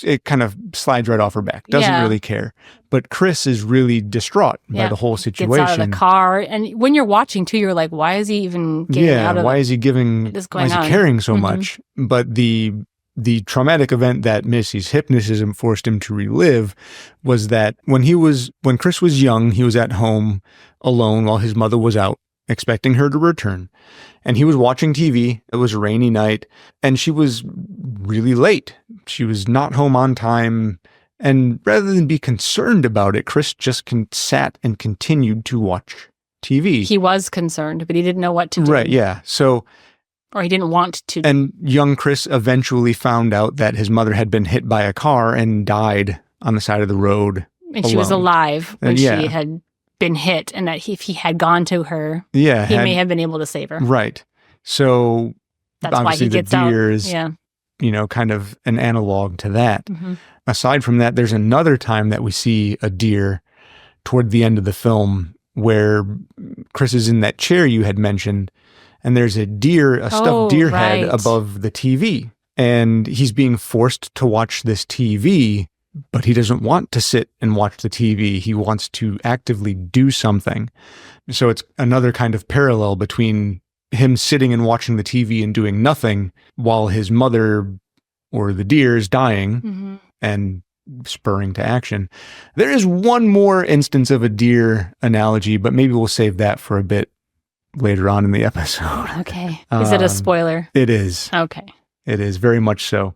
it kind of slides right off her back. Doesn't really care. But Chris is really distraught by the whole situation. Gets out of the car. And when you're watching too, you're like, why is he even getting out of why is he caring so much? But the traumatic event that Missy's hypnotism forced him to relive was that when Chris was young, he was at home alone while his mother was out, expecting her to return. And he was watching TV. It was a rainy night, and she was really late. She was not home on time. And rather than be concerned about it, Chris just sat and continued to watch TV. He was concerned, but he didn't know what to do. Right, yeah. Or he didn't want to. And young Chris eventually found out that his mother had been hit by a car and died on the side of the road. And she was alive when she had been hit, and that if he had gone to her, he may have been able to save her. Right. So that's why he gets out. The deer is, kind of an analog to that. Aside from that, there's another time that we see a deer toward the end of the film where Chris is in that chair you had mentioned, and there's a stuffed deer head above the TV. And he's being forced to watch this TV but he doesn't want to sit and watch the TV. He wants to actively do something. So it's another kind of parallel between him sitting and watching the TV and doing nothing while his mother or the deer is dying and spurring to action. There is one more instance of a deer analogy, but maybe we'll save that for a bit later on in the episode. Okay. Is it a spoiler? It is. Okay. It is very much so.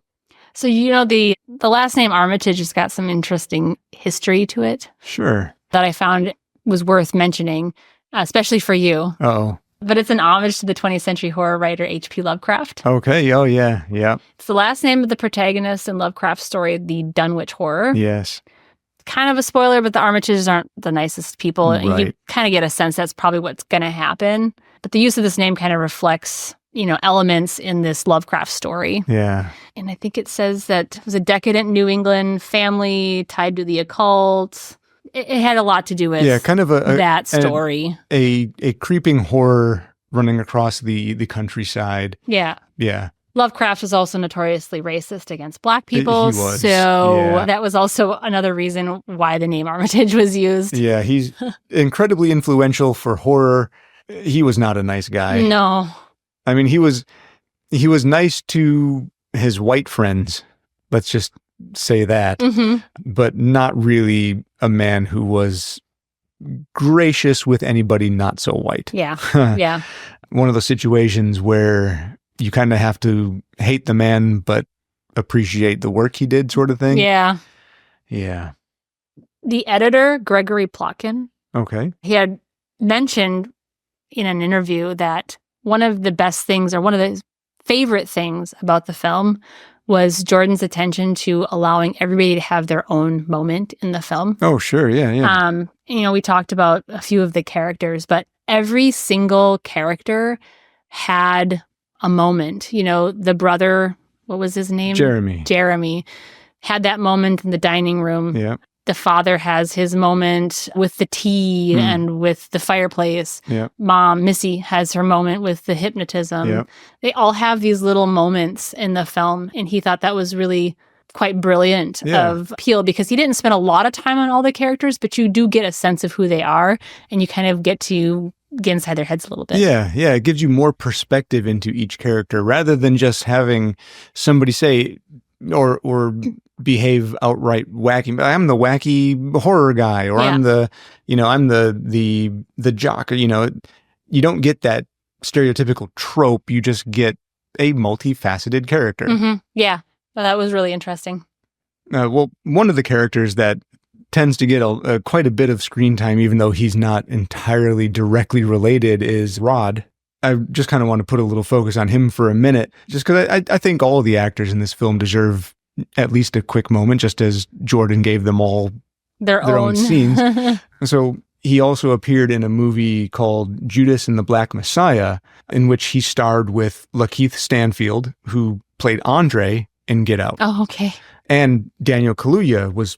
So, you know, the last name Armitage has got some interesting history to it Sure. that I found was worth mentioning, especially for you. Oh. But it's an homage to the 20th century horror writer H.P. Lovecraft. Okay. Oh, yeah. Yeah. It's the last name of the protagonist in Lovecraft's story, The Dunwich Horror. Yes. Kind of a spoiler, but the Armitages aren't the nicest people. Right. You kind of get a sense that's probably what's going to happen. But the use of this name kind of reflects, you know, elements in this Lovecraft story. Yeah. And I think it says that it was a decadent New England family tied to the occult. It had a lot to do with kind of that story. A creeping horror running across the countryside. Yeah. Yeah. Lovecraft was also notoriously racist against Black people. He was, so yeah. that was also another reason why the name Armitage was used. Yeah, he's incredibly influential for horror. He was not a nice guy. No. I mean, he was nice to his white friends. Let's just say that. But not really a man who was gracious with anybody not so white. Yeah. Yeah. One of those situations where you kind of have to hate the man, but appreciate the work he did, sort of thing. Yeah. Yeah. The editor, Gregory Plotkin, Okay. he had mentioned in an interview that one of the best things or one of the favorite things about the film was Jordan's attention to allowing everybody to have their own moment in the film. Oh, sure. Yeah. Yeah. You know, we talked about a few of the characters, but every single character had a moment. You know, the brother, what was his name? Jeremy had that moment in the dining room. Yeah. The father has his moment with the tea and with the fireplace. Yeah. Mom, Missy, has her moment with the hypnotism. Yeah. They all have these little moments in the film, and he thought that was really quite brilliant of Peele, because he didn't spend a lot of time on all the characters, but you do get a sense of who they are, and you kind of get to get inside their heads a little bit. Yeah. Yeah. It gives you more perspective into each character rather than just having somebody say or behave outright wacky. I'm the wacky horror guy, or I'm the jock. You know, you don't get that stereotypical trope. You just get a multifaceted character. Yeah. Well, that was really interesting. Well, one of the characters that tends to get quite a bit of screen time, even though he's not entirely directly related, is Rod. I just kind of want to put a little focus on him for a minute, just because I think all of the actors in this film deserve at least a quick moment, just as Jordan gave them all their own scenes. So he also appeared in a movie called Judas and the Black Messiah, in which he starred with Lakeith Stanfield, who played Andre in Get Out. Oh, okay. And Daniel Kaluuya was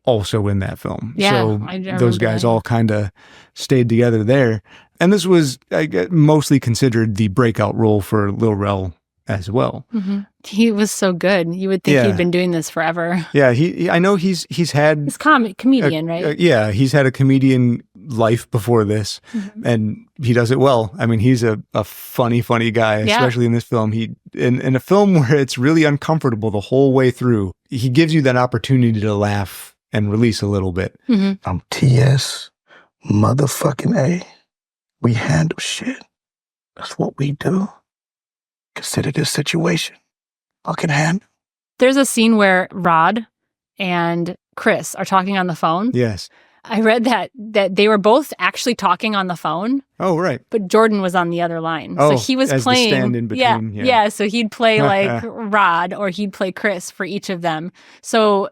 also in that film. Yeah, so I those guys that. all kind of stayed together there. And this was mostly considered the breakout role for Lil Rel as well. He was so good. You would think he'd been doing this forever. Yeah, I know he's had... He's comedian, right? Yeah, he's had a comedian life before this, and he does it well. I mean, he's a funny guy, especially in this film. In a film where it's really uncomfortable the whole way through, he gives you that opportunity to laugh and release a little bit. I'm TS motherfucking A. We handle shit. That's what we do. Consider this situation. Fucking handle. There's a scene where Rod and Chris are talking on the phone. Yes. I read that they were both actually talking on the phone. Oh, right. But Jordan was on the other line. Oh, so he was as playing. the stand in between. Yeah. So he'd play like Rod, or he'd play Chris for each of them. So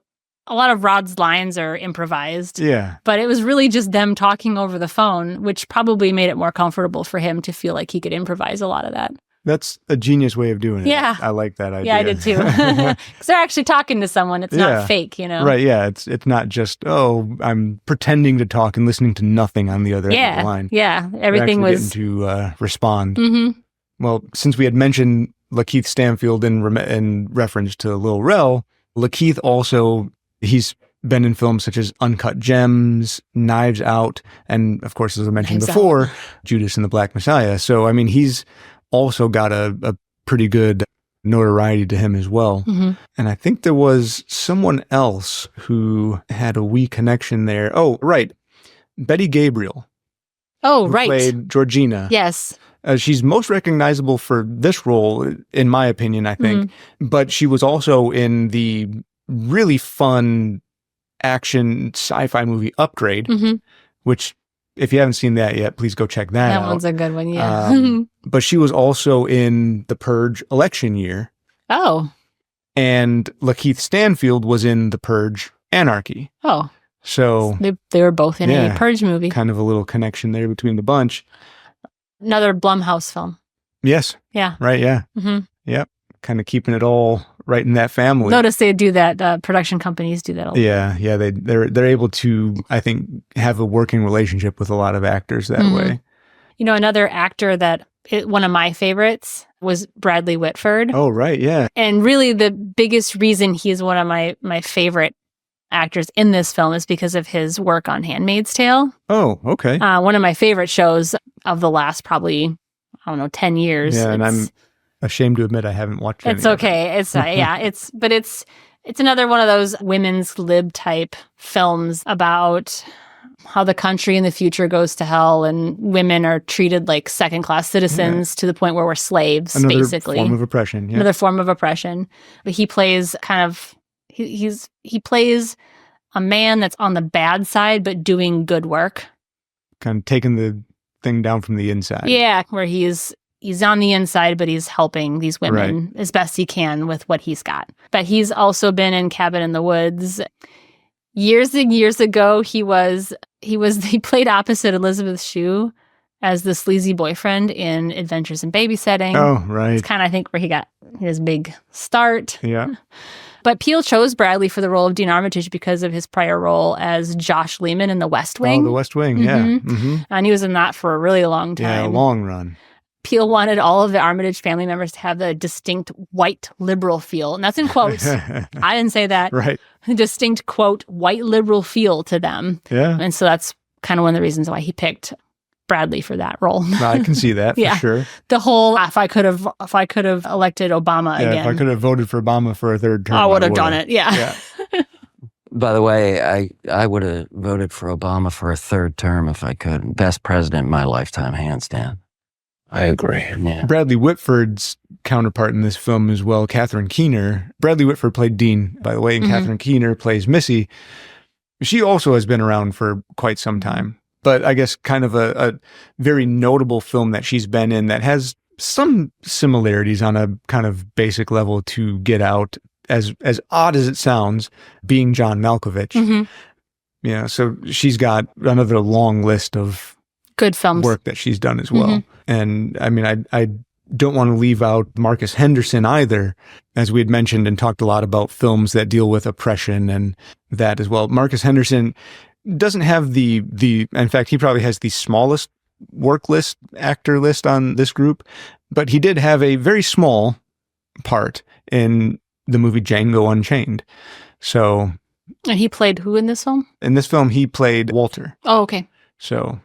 a lot of Rod's lines are improvised. Yeah. But it was really just them talking over the phone, which probably made it more comfortable for him to feel like he could improvise a lot of that. That's a genius way of doing it. Yeah. I like that idea. Yeah, I did too. Because they're actually talking to someone. It's not fake, you know? Right, yeah. It's not just, I'm pretending to talk and listening to nothing on the other end of the line. Yeah, everything They're was... getting to respond. Well, since we had mentioned Lakeith Stanfield in reference to Lil Rel, Lakeith also He's been in films such as Uncut Gems, Knives Out, and of course, as I mentioned Knives before, Out. Judas and the Black Messiah. So, I mean, he's also got a pretty good notoriety to him as well. Mm-hmm. And I think there was someone else who had a wee connection there. Oh, right. Betty Gabriel. Oh, Who right. played Georgina. Yes. She's most recognizable for this role, in my opinion, I think. Mm-hmm. But she was also in the really fun action sci-fi movie Upgrade, Mm-hmm. which, if you haven't seen that yet, please go check that That out. one's a good one, yeah. But she was also in The Purge election year. Oh. And Lakeith Stanfield was in The Purge Anarchy. Oh. So They were both in Yeah. a Purge movie. kind of a little connection there between the bunch. Another Blumhouse film. Yes. Yeah. Right. Yeah. Mm-hmm. Yep. Kind of keeping it all right in that family. Notice they do that. Production companies do that a lot. Yeah. Yeah. They're able to, I think, have a working relationship with a lot of actors that Mhm. way. You know, another actor one of my favorites was Bradley Whitford. Oh, right. Yeah. And really the biggest reason he's one of my favorite actors in this film is because of his work on Handmaid's Tale. Oh, okay. One of my favorite shows of the last probably, 10 years. Yeah. And I'm ashamed to admit I haven't watched it. It's okay. It's it's another one of those women's lib type films about how the country in the future goes to hell and women are treated like second-class citizens to the point where we're slaves, Another basically. form of oppression. Yeah. Another form of oppression. But he plays he plays a man that's on the bad side but doing good work. Kind of taking the thing down from the inside. Yeah, where he's on the inside, but he's helping these women as best he can with what he's got. But he's also been in Cabin in the Woods. Years and years ago, he played opposite Elizabeth Shue as the sleazy boyfriend in Adventures in Babysitting. Oh, right. It's kind of, I think, where he got his big start. Yeah. But Peele chose Bradley for the role of Dean Armitage because of his prior role as Josh Lehman in The West Wing. Oh, The West Wing. Yeah. Mhm. Mm-hmm. And he was in that for a really long time. Yeah. Long run. Peele wanted all of the Armitage family members to have the distinct white liberal feel. And that's in quotes. I didn't say that. Right. Distinct, quote, white liberal feel to them. Yeah. And so that's kind of one of the reasons why he picked Bradley for that role. I can see that Yeah. for sure. The whole, if I could have elected Obama Yeah, again, if I could have voted for Obama for a third term, I would have done would've. it. Yeah. Yeah. By the way, I would have voted for Obama for a third term if I could. Best president in my lifetime, hands down. I agree. Yeah. Bradley Whitford's counterpart in this film as well, Catherine Keener. Bradley Whitford played Dean, by the way, and Mhm. Catherine Keener plays Missy. She also has been around for quite some time, but I guess kind of a very notable film that she's been in that has some similarities on a kind of basic level to Get Out, as odd as it sounds, being John Malkovich. Mhm. Yeah, so she's got another long list of Good films. work that she's done as well. Mhm. And I mean, I don't want to leave out Marcus Henderson either, as we had mentioned and talked a lot about films that deal with oppression and that as well. Marcus Henderson doesn't have the in fact, he probably has the smallest actor list on this group, but he did have a very small part in the movie Django Unchained. So And he played who in this film? in this film, he played Walter. Oh, okay. So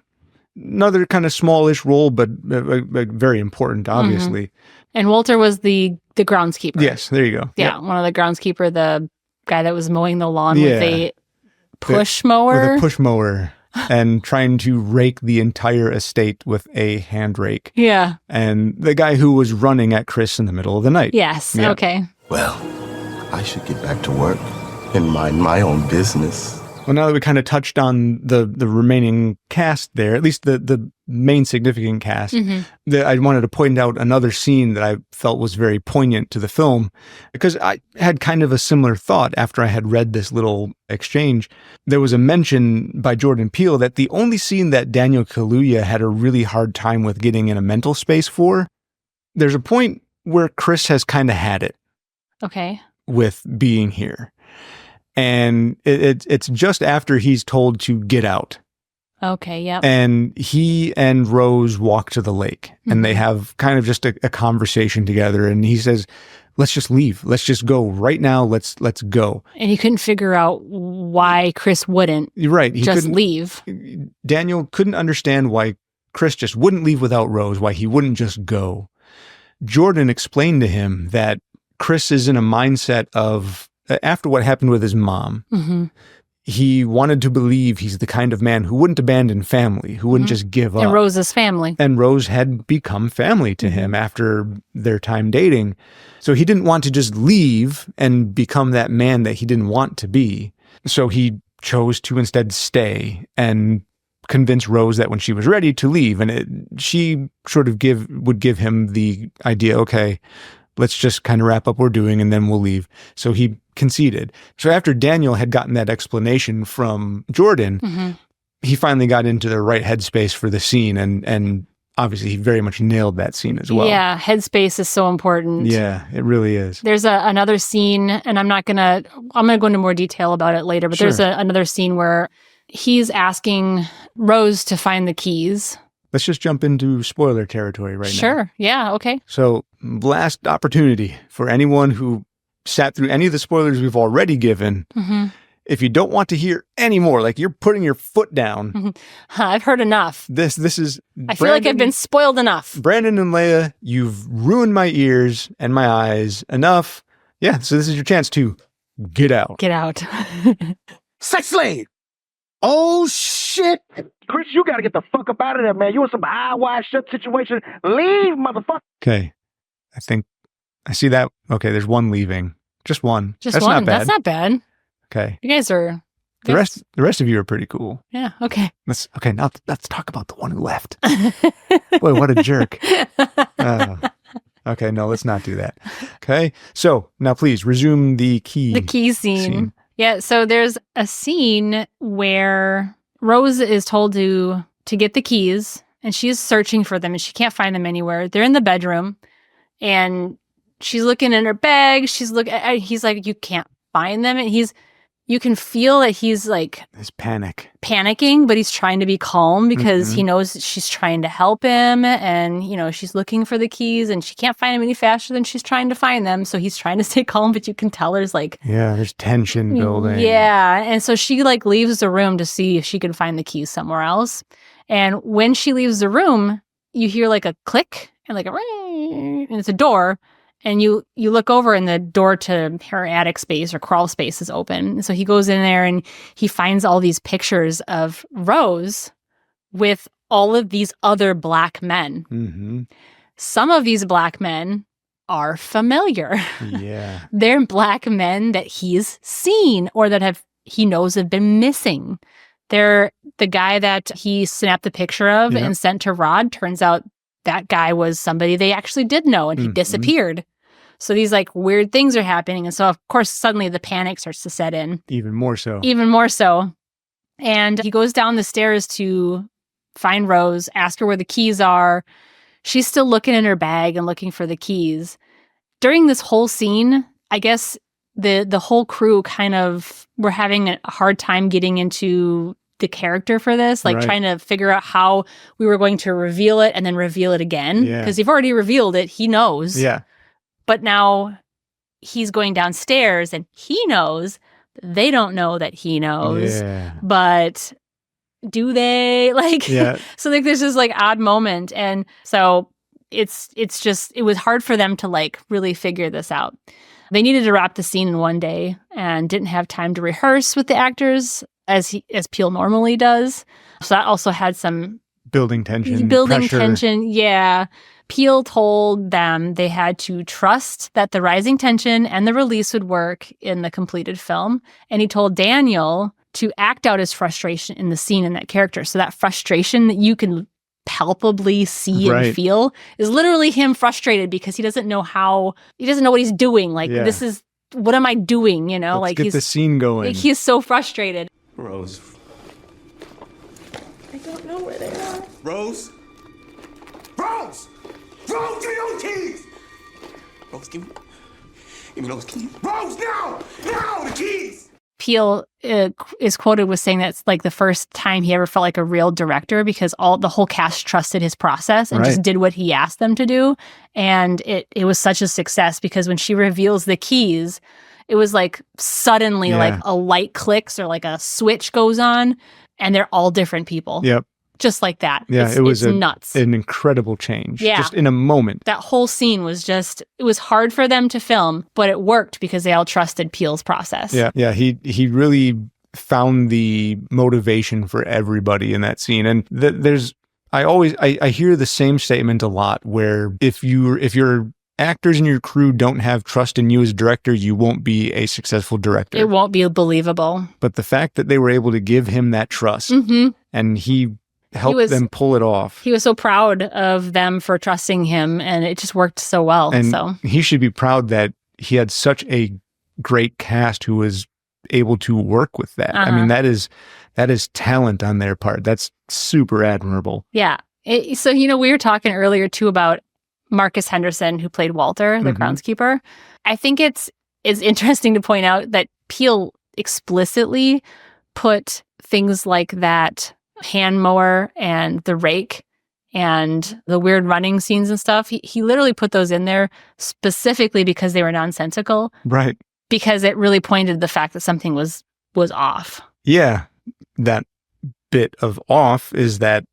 another kind of smallish role, but very important, obviously. And Walter was the groundskeeper. Yes, there you go. Yeah, one of the groundskeeper, the guy that was mowing the lawn Yeah. with a push mower. With a push mower and trying to rake the entire estate with a hand rake. Yeah. And the guy who was running at Chris in the middle of the night. Yes. Yeah. Okay. Well, I should get back to work and mind my own business. Well, now that we kind of touched on the remaining cast there, at least the main significant cast, I wanted to point out another scene that I felt was very poignant to the film, because I had kind of a similar thought after I had read this little exchange. There was a mention by Jordan Peele that the only scene that Daniel Kaluuya had a really hard time with getting in a mental space for, there's a point where Chris has kind of had it Okay. with being here. And it's just after he's told to get out. Okay. Yep. And he and Rose walk to the lake and they have kind of just a conversation together. And he says, let's just leave. Let's just go right now. Let's go. And he couldn't figure out why Chris wouldn't You're right. He just couldn't leave. Daniel couldn't understand why Chris just wouldn't leave without Rose, why he wouldn't just go. Jordan explained to him that Chris is in a mindset of, after what happened with his mom, he wanted to believe he's the kind of man who wouldn't abandon family, who wouldn't just give up. And Rose's family. And Rose had become family to him after their time dating. So he didn't want to just leave and become that man that he didn't want to be. So he chose to instead stay and convince Rose that when she was ready to leave, and she sort of would give him the idea, okay, let's just kind of wrap up what we're doing and then we'll leave. So he conceded. So after Daniel had gotten that explanation from Jordan, he finally got into the right headspace for the scene, and obviously he very much nailed that scene as well. Yeah, headspace is so important. Yeah, it really is. There's another scene, and I'm going to go into more detail about it later, but Sure. there's another scene where he's asking Rose to find the keys. Let's just jump into spoiler territory right now. Sure. Yeah. Okay. So last opportunity for anyone who sat through any of the spoilers we've already given. If you don't want to hear any more, like you're putting your foot down. I've heard enough. This is I feel like I've been spoiled enough. Brandon and Leah, you've ruined my ears and my eyes enough. Yeah, so this is your chance to get out. Get out. Sex slave! Oh, shit! Chris, you gotta get the fuck up out of there, man. You in some high, wide shut situation. Leave, motherfucker! Okay. I think I see that. Okay, there's one leaving. Just one. Just That's one. not bad. That's not bad. Okay. You guys are... The rest of you are pretty cool. Yeah. Okay. Now let's talk about the one who left. Boy, what a jerk. Okay, no, let's not do that. Okay. So now please resume the key. The key scene. Yeah. So there's a scene where Rose is told to get the keys, and she's searching for them, and she can't find them anywhere. They're in the bedroom, and she's looking in her bag. He's like, you can't find them. And you can feel that he's like his panicking, but he's trying to be calm because he knows she's trying to help him, and she's looking for the keys and she can't find them any faster than she's trying to find them. So he's trying to stay calm, but you can tell there's tension building. Yeah. And so she leaves the room to see if she can find the keys somewhere else. And when she leaves the room, you hear like a click and like a ring, and it's a door. And you look over and the door to her attic space or crawl space is open. So he goes in there and he finds all these pictures of Rose with all of these other Black men. Some of these Black men are familiar. Yeah. They're Black men that he's seen or that he knows have been missing. They're the guy that he snapped the picture of and sent to Rod. Turns out that guy was somebody they actually did know, and he disappeared. So these weird things are happening. And so, of course, suddenly the panic starts to set in. Even more so. And he goes down the stairs to find Rose, ask her where the keys are. She's still looking in her bag and looking for the keys. During this whole scene, I guess the whole crew kind of were having a hard time getting into the character for this, trying to figure out how we were going to reveal it and then reveal it again. Because you've already revealed it. He knows. Yeah. But now he's going downstairs and he knows. They don't know that he knows. Yeah. But do they? So there's this odd moment. And so it was hard for them to really figure this out. They needed to wrap the scene in one day and didn't have time to rehearse with the actors as Peele normally does. So that also had some building tension. Yeah. Peele told them they had to trust that the rising tension and the release would work in the completed film. And he told Daniel to act out his frustration in the scene in that character. So that frustration that you can palpably see and feel is literally him frustrated because he doesn't know what he's doing. This is, what am I doing? Let's get the scene going. He's so frustrated. Rose. I don't know where they are. Rose? Rose! Rose, give me those keys! Rose, give me those keys. Rose, now! Now, the keys! Peele is quoted with saying that's like the first time he ever felt like a real director because the whole cast trusted his process and just did what he asked them to do. And it was such a success because when she reveals the keys, it was like suddenly like a light clicks or like a switch goes on and they're all different people. Yep. Just like that. Yeah, it was nuts. An incredible change. Yeah. Just in a moment. That whole scene was it was hard for them to film, but it worked because they all trusted Peele's process. Yeah. Yeah. He really found the motivation for everybody in that scene. And I hear the same statement a lot where if your actors and your crew don't have trust in you as a director, you won't be a successful director. It won't be believable. But the fact that they were able to give him that trust and he helped them pull it off. He was so proud of them for trusting him, and it just worked so well. And so he should be proud that he had such a great cast who was able to work with that. I mean, that is talent on their part. That's super admirable. Yeah. So, we were talking earlier too about Marcus Henderson, who played Walter, the groundskeeper. I think it's interesting to point out that Peele explicitly put things like that hand mower and the rake and the weird running scenes and stuff. He literally put those in there specifically because they were nonsensical. Right. Because it really pointed to the fact that something was off. Yeah. That bit of off is that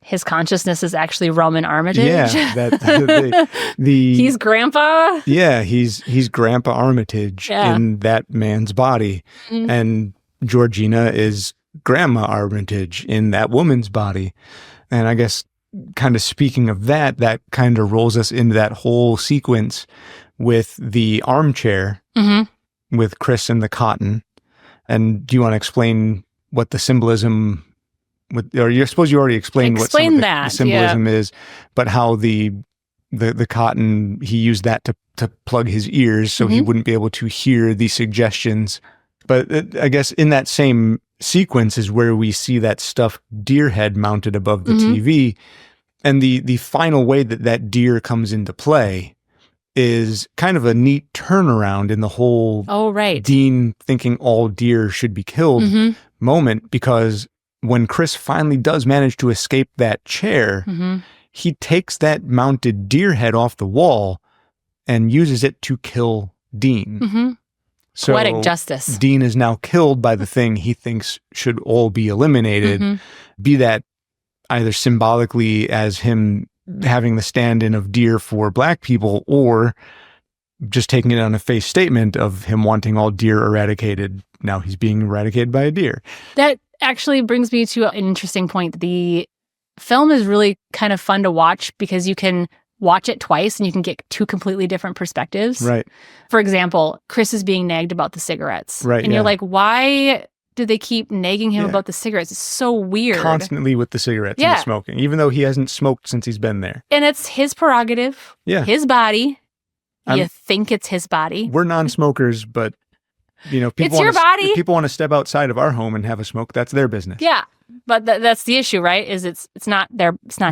his consciousness is actually Roman Armitage. Yeah. That he's Grandpa. Yeah, he's Grandpa Armitage in that man's body. And Georgina is Grandma Armitage in that woman's body. And I guess kind of speaking of that kind of rolls us into that whole sequence with the armchair with Chris and the cotton. And do you want to explain what the symbolism or you suppose you already explained what some of the symbolism is, but how the cotton, he used that to plug his ears so he wouldn't be able to hear the suggestions. But I guess in that same sequence is where we see that stuffed deer head mounted above the TV. And the final way that deer comes into play is kind of a neat turnaround in the whole Dean thinking all deer should be killed moment, because when Chris finally does manage to escape that chair, he takes that mounted deer head off the wall and uses it to kill Dean. So poetic justice. Dean is now killed by the thing he thinks should all be eliminated, be that either symbolically as him having the stand-in of deer for black people, or just taking it on a face statement of him wanting all deer eradicated. Now he's being eradicated by a deer. That actually brings me to an interesting point. The film is really kind of fun to watch because you can watch it twice and you can get two completely different perspectives. Right. For example, Chris is being nagged about the cigarettes. Right. And you're like, why do they keep nagging him about the cigarettes? It's so weird. Constantly with the cigarettes and the smoking, even though he hasn't smoked since he's been there. And it's his prerogative. Yeah. His body. You think it's his body. We're non-smokers, but people it's your body. If people want to step outside of our home and have a smoke, that's their business. Yeah. But that's the issue, right? Is it's not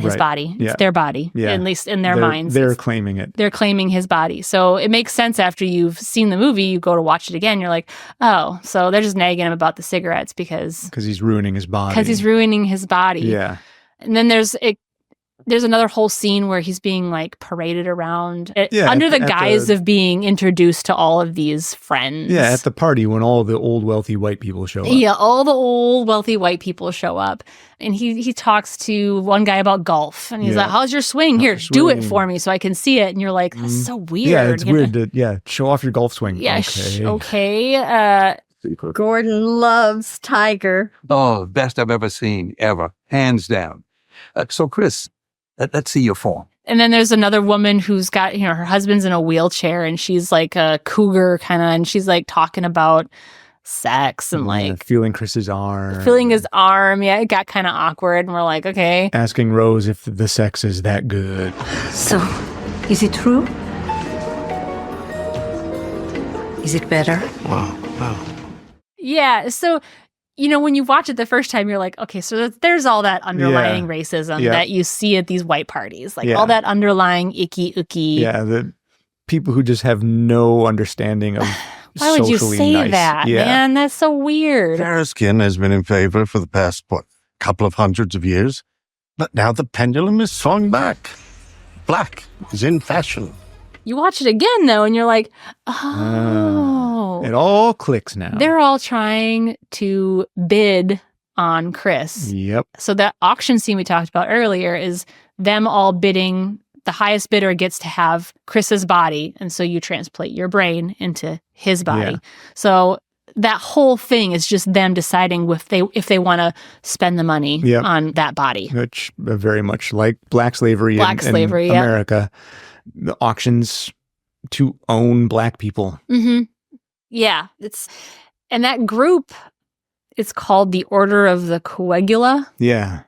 his body. It's their body. Yeah. At least in their minds. They're claiming it. They're claiming his body. So it makes sense after you've seen the movie, you go to watch it again, you're like, oh, so they're just nagging him about the cigarettes because he's ruining his body. Because he's ruining his body. Yeah. And then there's another whole scene where he's being like paraded around under the guise of being introduced to all of these friends. Yeah, at the party when all the old wealthy white people show up. Yeah, all the old wealthy white people show up. And he talks to one guy about golf. And he's like, how's your swing? Here, do it for me so I can see it. And you're like, that's so weird. Yeah, it's weird to show off your golf swing. Yeah, okay. Gordon loves Tiger. Oh, best I've ever seen, ever. Hands down. So, Chris, let's see your form. And then there's another woman who's got, her husband's in a wheelchair and she's like a cougar kind of, and she's like talking about sex and like feeling Chris's arm. Feeling his arm. Yeah, it got kind of awkward. And we're like, okay. Asking Rose if the sex is that good. So, is it true? Is it better? Wow. Yeah. So, when you watch it the first time, you're like, okay, so there's all that underlying racism that you see at these white parties, like all that underlying icky. Yeah, the people who just have no understanding of Why would you socially say nice. that, Yeah. man? That's so weird. Fair skin has been in favor for the past, couple of hundreds of years. But now the pendulum is swung back. Black is in fashion. You watch it again, though, and you're like, oh. It all clicks now. They're all trying to bid on Chris. Yep. So that auction scene we talked about earlier is them all bidding. The highest bidder gets to have Chris's body, and so you translate your brain into his body. Yeah. So that whole thing is just them deciding if they want to spend the money Yep. on that body. Which very much like black slavery in Yep. America. The auctions to own black people. Mm-hmm. Yeah. And that group is called the Order of the Coagula. Yeah.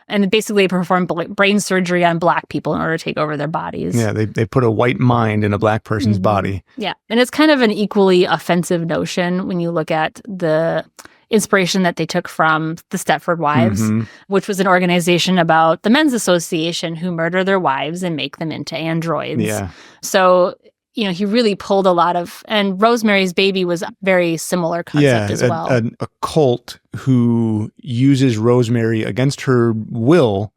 And basically they perform brain surgery on black people in order to take over their bodies. Yeah, they put a white mind in a black person's Mhm. body. Yeah. And it's kind of an equally offensive notion when you look at the inspiration that they took from the Stepford Wives, Mhm. which was an organization about the men's association who murder their wives and make them into androids. Yeah. So, he really pulled a lot of, and Rosemary's Baby was a very similar concept as well. A cult who uses Rosemary against her will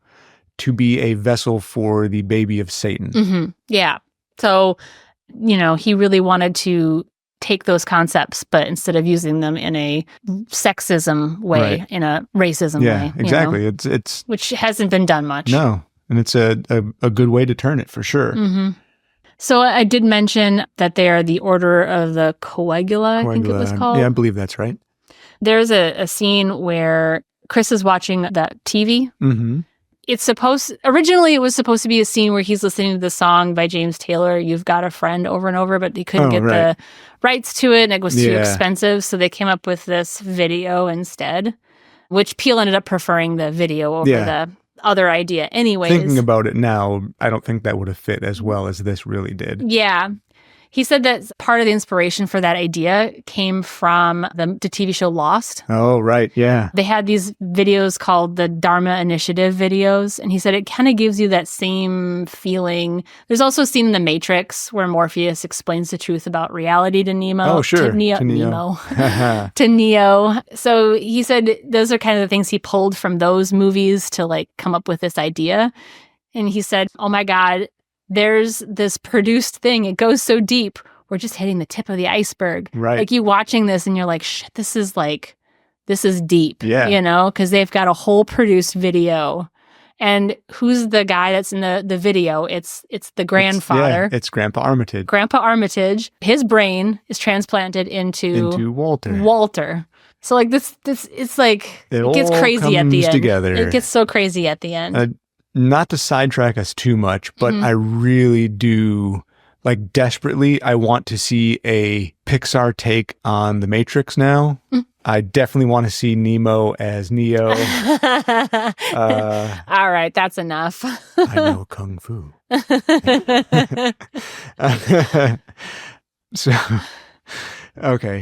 to be a vessel for the baby of Satan. Mm-hmm. Yeah. So, he really wanted to take those concepts, but instead of using them in a sexism way, Right. in a racism Yeah, way. exactly. It's Which hasn't been done much. no, and it's a good way to turn it for sure. Mm-hmm. So I did mention that they are the Order of the Coagula, I think it was called. Yeah, I believe that's right. There's a scene where Chris is watching that TV. Mm-hmm. Originally it was supposed to be a scene where he's listening to the song by James Taylor, You've Got a Friend, over and over, but he couldn't get the rights to it and it was too expensive. So they came up with this video instead, which Peele ended up preferring the video over the other idea anyways. Thinking about it now, I don't think that would have fit as well as this really did. Yeah. He said that part of the inspiration for that idea came from the TV show Lost. Oh, right. Yeah. They had these videos called the Dharma Initiative videos, and he said it kind of gives you that same feeling. There's also a scene in The Matrix where Morpheus explains the truth about reality to Nemo. Oh, sure. To Neo. Nemo. To Neo. So he said those are kind of the things he pulled from those movies to come up with this idea. And he said, oh my God, there's this produced thing. It goes so deep. We're just hitting the tip of the iceberg. Right. You watching this and you're like, shit, this is deep. Yeah. Because they've got a whole produced video. And who's the guy that's in the video? It's the grandfather. It's Grandpa Armitage. Grandpa Armitage. His brain is transplanted into Walter. So this it's like it gets all crazy at the comes end. together. It gets so crazy at the end. Not to sidetrack us too much, but I really do, desperately, I want to see a Pixar take on The Matrix now. I definitely want to see Nemo as Neo. All right, that's enough. I know Kung Fu.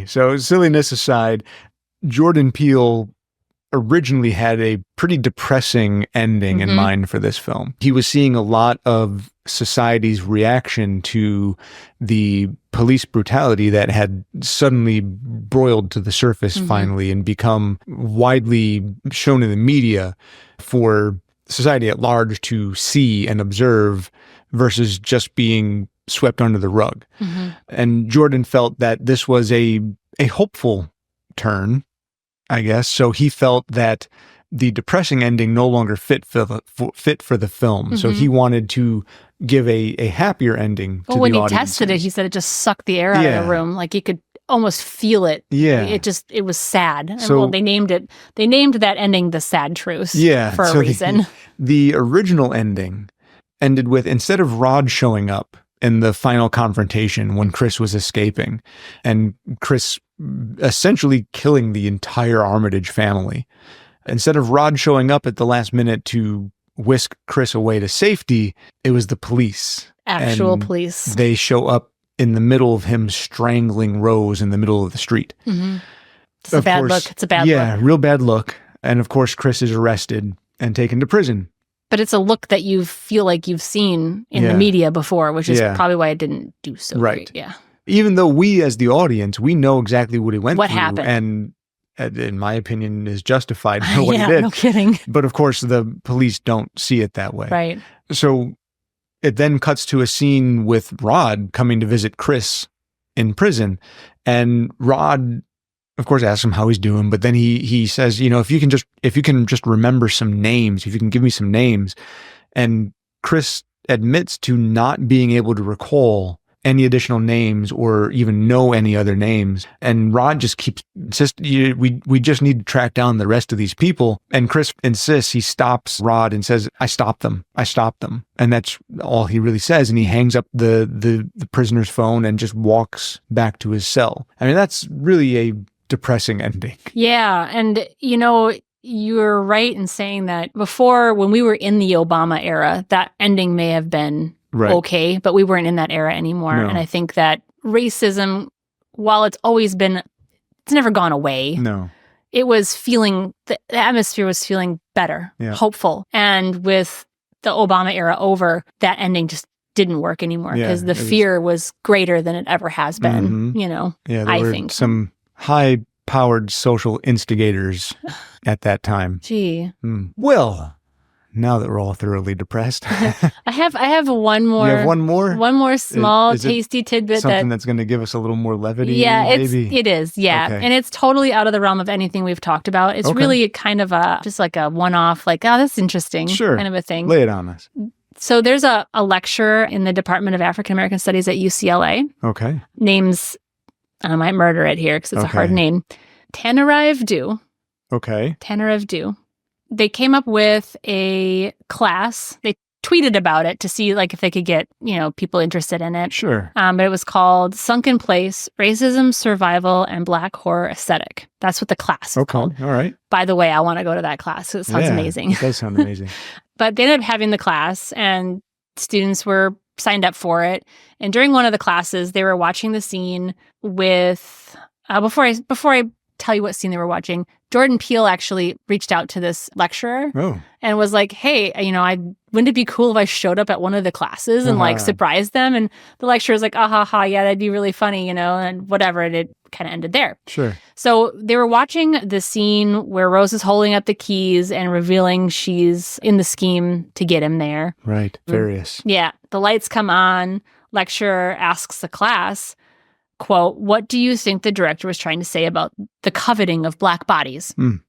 So silliness aside, Jordan Peele originally had a pretty depressing ending in mind for this film. He was seeing a lot of society's reaction to the police brutality that had suddenly broiled to the surface finally and become widely shown in the media for society at large to see and observe versus just being swept under the rug. And Jordan felt that this was a hopeful turn, I guess. So he felt that the depressing ending no longer fit for the film. So he wanted to give a happier ending to the when audience. he tested it, he said it just sucked the air out of the room. You could almost feel it. Yeah. It was sad. So- And they named that ending The Sad Truce for a so reason. The original ending ended with, instead of Rod showing up in the final confrontation when Chris was escaping and Chris essentially killing the entire Armitage family, instead of Rod showing up at the last minute to whisk Chris away to safety, it was the police. Actual And police. They show up in the middle of him strangling Rose in the middle of the street. It's a bad look. It's a bad look. Yeah, real bad look. And of course, Chris is arrested and taken to prison. But it's a look that you feel like you've seen in the media before, which is probably why it didn't do so Right. great. Yeah. Even though we, as the audience, we know exactly what he went What through. happened. And in my opinion, is justified for what Yeah, he did. no kidding. But of course, the police don't see it that way. Right. So it then cuts to a scene with Rod coming to visit Chris in prison. And Rod, of course, asks him how he's doing. But then he says, if you can just remember some names, if you can give me some names. And Chris admits to not being able to recall any additional names or even know any other names. And Rod just keeps insisting, we just need to track down the rest of these people. And Chris insists. He stops Rod and says, I stopped them. And that's all he really says. And he hangs up the prisoner's phone and just walks back to his cell. I mean, that's really a depressing ending. Yeah. And, you're right in saying that before, when we were in the Obama era, that ending may have been okay, but we weren't in that era anymore. No. And I think that racism, while it's never gone away. No. It was the atmosphere was feeling better, hopeful. And with the Obama era over, that ending just didn't work anymore because the fear was greater than it ever has been, there I were think. some high-powered social instigators at that time. Gee. Well, now that we're all thoroughly depressed. I have one more. You have one more? One more small, Is it tasty tidbit something that's going to give us a little more levity. Yeah, maybe? it is. Yeah, Okay. and it's totally out of the realm of anything we've talked about. It's really kind of just like a one-off, like, oh, that's interesting, kind of a thing. Lay it on us. So there's a lecturer in the Department of African American Studies at UCLA. Okay. Name's, I might murder it here because it's a hard name. Tanarive Due. Okay. Tanarive Due. They came up with a class. They tweeted about it to see if they could get, people interested in it. Sure. But it was called Sunken Place, Racism, Survival, and Black Horror Aesthetic. That's what the class is called. All right. By the way, I want to go to that class. It sounds amazing. It does sound amazing. But they ended up having the class and students were signed up for it. And during one of the classes, they were watching the scene with, before I tell you what scene they were watching, Jordan Peele actually reached out to this lecturer and was like, hey, wouldn't it be cool if I showed up at one of the classes and surprised them? And the lecturer was like, yeah, that'd be really funny, and whatever. And it kind of ended there. Sure. So they were watching the scene where Rose is holding up the keys and revealing she's in the scheme to get him there. Right. Various. Yeah. The lights come on. Lecturer asks the class, quote, what do you think the director was trying to say about the coveting of Black bodies? And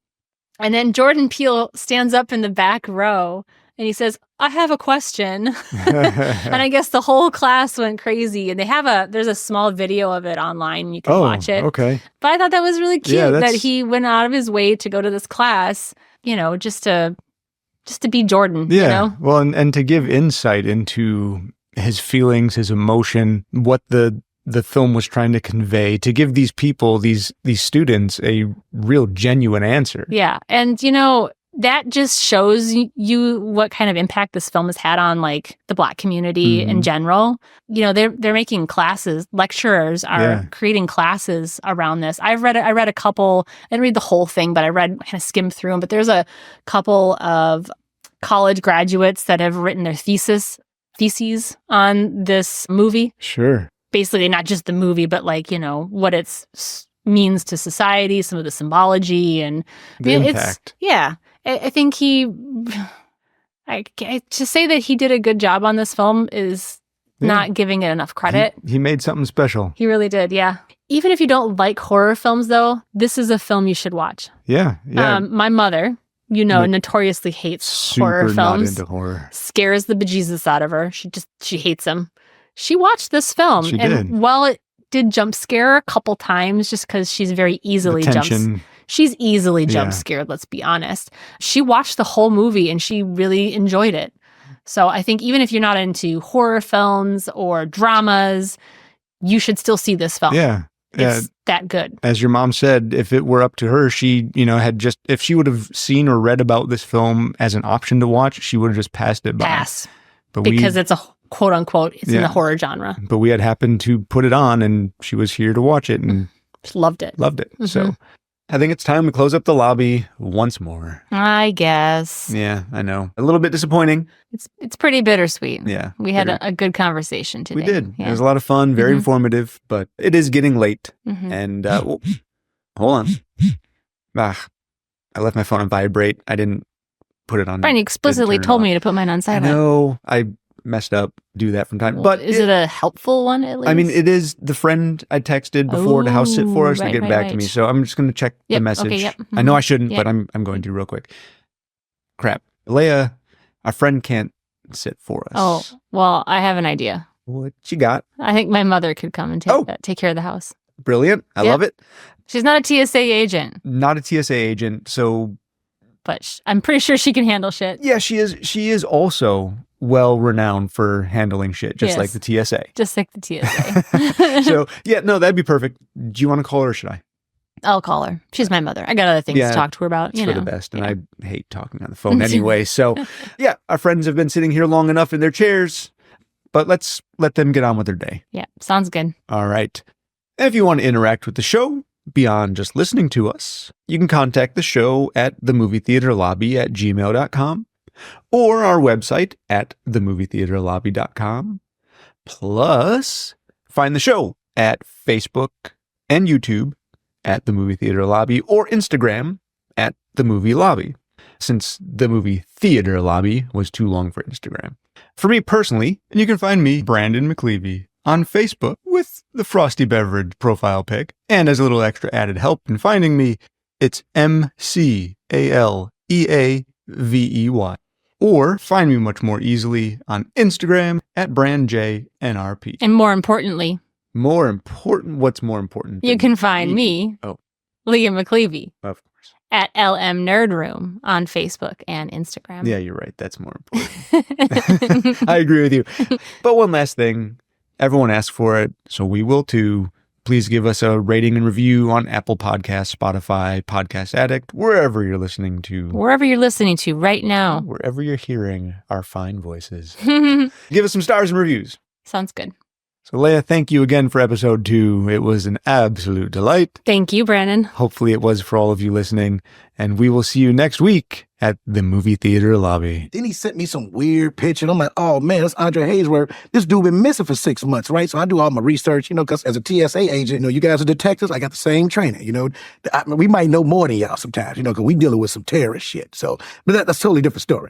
then Jordan Peele stands up in the back row and he says, I have a question. And I guess the whole class went crazy. And there's a small video of it online. You can watch it. Okay. But I thought that was really cute that he went out of his way to go to this class, just to be Jordan. Yeah. Well, and to give insight into his feelings, his emotion, what the film was trying to convey, to give these people, these students, a real genuine answer. Yeah. And, that just shows you what kind of impact this film has had on the Black community in general. They're making classes. Lecturers are creating classes around this. I read a couple. I didn't read the whole thing, but I kind of skimmed through them. But there's a couple of college graduates that have written their theses on this movie. Sure. Basically, not just the movie, but what it means to society, some of the symbology and the impact. I think to say that he did a good job on this film is not giving it enough credit. He made something special. He really did, yeah. Even if you don't like horror films, though, this is a film you should watch. Yeah. My mother, notoriously hates horror films. Not into horror. Scares the bejesus out of her. She hates them. She watched this film. She and did. While it did jump scare her a couple times, just because she's very easily she's easily jump scared, let's be honest. She watched the whole movie and she really enjoyed it. So I think even if you're not into horror films or dramas, you should still see this film. Yeah. It's that good. As your mom said, if it were up to her, she, if she would have seen or read about this film as an option to watch, she would have just passed it by. But because it's a quote unquote, it's in the horror genre. But we had happened to put it on and she was here to watch it and loved it. So I think it's time to close up the lobby once more. I guess. Yeah, I know. A little bit disappointing. It's pretty bittersweet. Yeah. We had a good conversation today. We did. Yeah. It was a lot of fun, very Mhm. informative, but it is getting late. Mhm. And, hold on. I left my phone on vibrate. I didn't put it on. Brian explicitly turn it told off. me to put mine on I silent. know. I messed up. Do that from time. But is it a helpful one at least? I mean, it is the friend I texted before to house sit for us to right, get right, back to me. right. So I'm just going to check the Yep, message. okay, yep, I know I mhm, shouldn't, yep. but I'm going to real quick. Crap. Leia, our friend can't sit for us. Oh, well, I have an idea. What you got? I think my mother could come and take care of the house. Brilliant. I Yep. love it. She's not a TSA agent, Not a TSA agent. So but I'm pretty sure she can handle shit. yeah, she is. She is also well renowned for handling shit, just like Yes. the TSA. Just like the TSA. So yeah, no, that'd be perfect. Do you want to call her or should I? I'll call her. She's my mother. I got other things Yeah, to talk to her about. It's You for know. the best. And Yeah. I hate talking on the phone anyway. So yeah, our friends have been sitting here long enough in their chairs, but let's let them get on with their day. Yeah, sounds good. All right. And if you want to interact with the show beyond just listening to us, you can contact the show at themovietheaterlobby@gmail.com or our website at themovietheaterlobby.com. Plus, find the show at Facebook and YouTube at The Movie Theater Lobby or Instagram at The Movie Lobby, since The Movie Theater Lobby was too long for Instagram. For me personally, and you can find me, Brandon McLeavy, on Facebook with the Frosty Beverage profile pic. And as a little extra added help in finding me, it's MCALEAVEY. Or find me much more easily on Instagram at BrandJNRP. And more importantly, More important, what's more important? you than can find me, Oh. Leah McLeavy, Of course. at LM Nerd Room on Facebook and Instagram. Yeah, you're right. That's more important. I agree with you. But one last thing. Everyone asked for it, so we will too. Please give us a rating and review on Apple Podcasts, Spotify, Podcast Addict, wherever you're listening to. Wherever you're listening to right now. Wherever you're hearing our fine voices. Give us some stars and reviews. Sounds good. So, Leia, thank you again for episode 2. It was an absolute delight. Thank you, Brandon. Hopefully it was for all of you listening. And we will see you next week at the Movie Theater Lobby. Then he sent me some weird picture, and I'm like, oh man, that's Andre Haysworth. This dude been missing for 6 months, right? So I do all my research, because as a TSA agent, you guys are detectives. I got the same training, we might know more than y'all sometimes, because we dealing with some terrorist shit. So, but that's a totally different story.